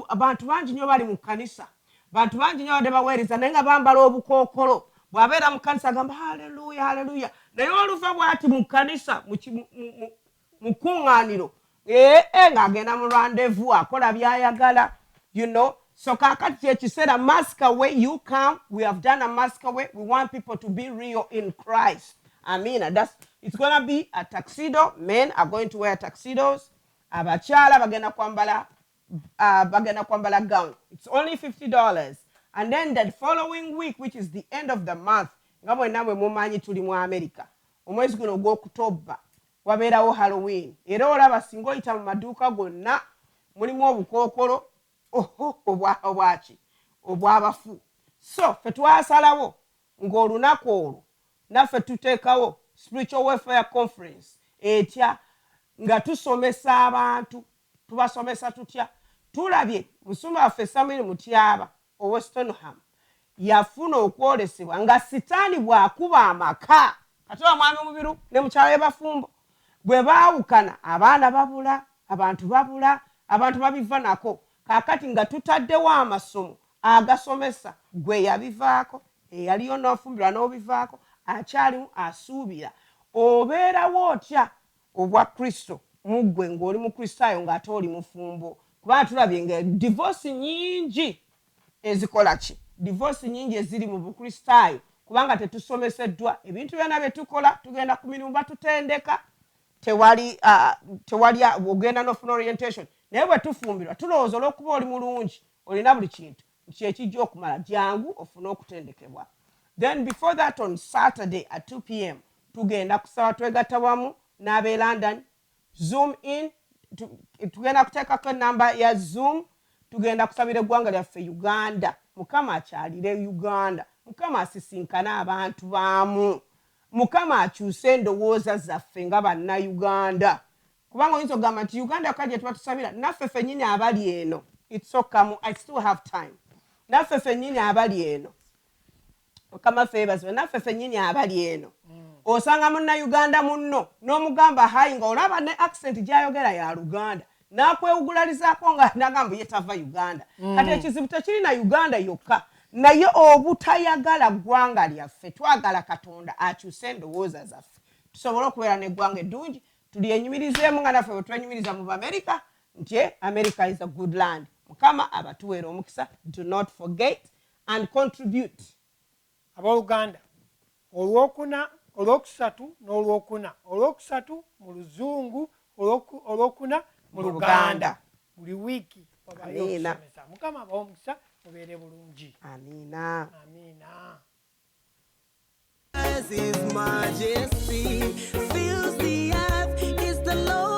Speaker 4: abantu bangi nnyo bali mu kkanisa. Bantu bangi nnyo badde baweereza naye nga bambala obukookolo. Bw'abeera mu kkanisa agamba haleluya haleluya. Naye oluva bw'ati mu kkanisa mu kuŋŋaaniro ng'agenda mu rendezvous akola by'ayagala, you know. So kakati kyekiseera Masquerade, you come, we have done a Masquerade. We want people to be real in Christ. Amina. It's going to be a tuxedo. Men are going to wear tuxedos. Abakyala bagenda kwambala gown. It's only $50. And then the following week, which is the end of the month, nga mwenna mwe mumanyi tuli mu America, omwezi guno ogw'Okutobba wabeerawo Halloween. Era olaba singa oyita mu maduuka gonna mulimu obukookolo obw'abafu. So ffe twasalawo ng'olunaku olwo naffe tuteekawo Spiritual Warfare Conference etya nga tusomesa abantu. Tubasomesa tutya? Tulabye musumba waffe Samuel Mutyaba Owestonham yafuna okwolesebwa nga sitaani bw'akuba amaka katoba mwami mubiru ne mukyala w'Ebafumbo bwe baawukana abaana babula, abantu babula, abantu babiva nako. Kaakati nga tutaddewo amasomo agasomesa gwe yabivaako, eyaliyo n'ofumbirwa n'obivaako, akyalimu asuubira. Obeerawo otya obwa Kristo mu ggwe ng'oli mu Kristaayo ng'ate oli mufumbo? Kubanga tulabye nga divorce nyingi ezikola ki? Divorce nyingi eziri mu Bukristaayo kubanga tetusomeseddwa. Ebintu byonna bye tukola tugenda ku mirimu batutendeka, tewali ogenda n'ofuna orientation. Naye bwe tufumbirwa tulowooza olw'okuba oli mulungi olina buli kintu kyekijja okumala jangu ofune okutendekebwa. Then before that on Saturday at 2 p.m. tugenda kusaba twegatta wamu n'ab'e London. Zoom in. Tugenda kuteekako enamba ya Zoom. Tugenda kusabira eggwanga lyaffe Uganda. Mukama akyalire Uganda. Mukama asisinkana abantu baamu. Mukama akyuse endowooza zaffe nga bannayuganda. Kubanga oyinza okugamba nti Uganda yokka gye tuba tusabira, naffe ffennyini abali eno. It's okay, I still have time. Naffe ffennyini abali eno. Mukama feebazibwe, naffe ffennyini abali eno. Osanga munnayuganda munno n'omugamba hayi nga olaba ne accent gy'ayogera ya Luganda. N'akwewugulalizaako nga nagamba ye tava Uganda. Kati ekizibu tekiri na Uganda yokka. Naye obutayagala ggwanga lyaffe, twagala Katonda akyuse endowooza zaffe. Tusobole okubeera n'eggwanga eddungi, tulyenyumirizeemu nga naffe bwe twenyumiriza mu America, nti America is a good land. Mukama abatuweera omukisa. Do not forget and contribute.
Speaker 2: Abooluganda, olwokusatu n'olwokuna, olwokusatu mu Luzungu, olwokuna mu Luganda. Buli wiiki wabayo okusomesa. Mukama abawe omukisa mubeere bulungi.
Speaker 4: Amina.
Speaker 2: Amina.
Speaker 1: As His Majesty fills the earth, is the Lord.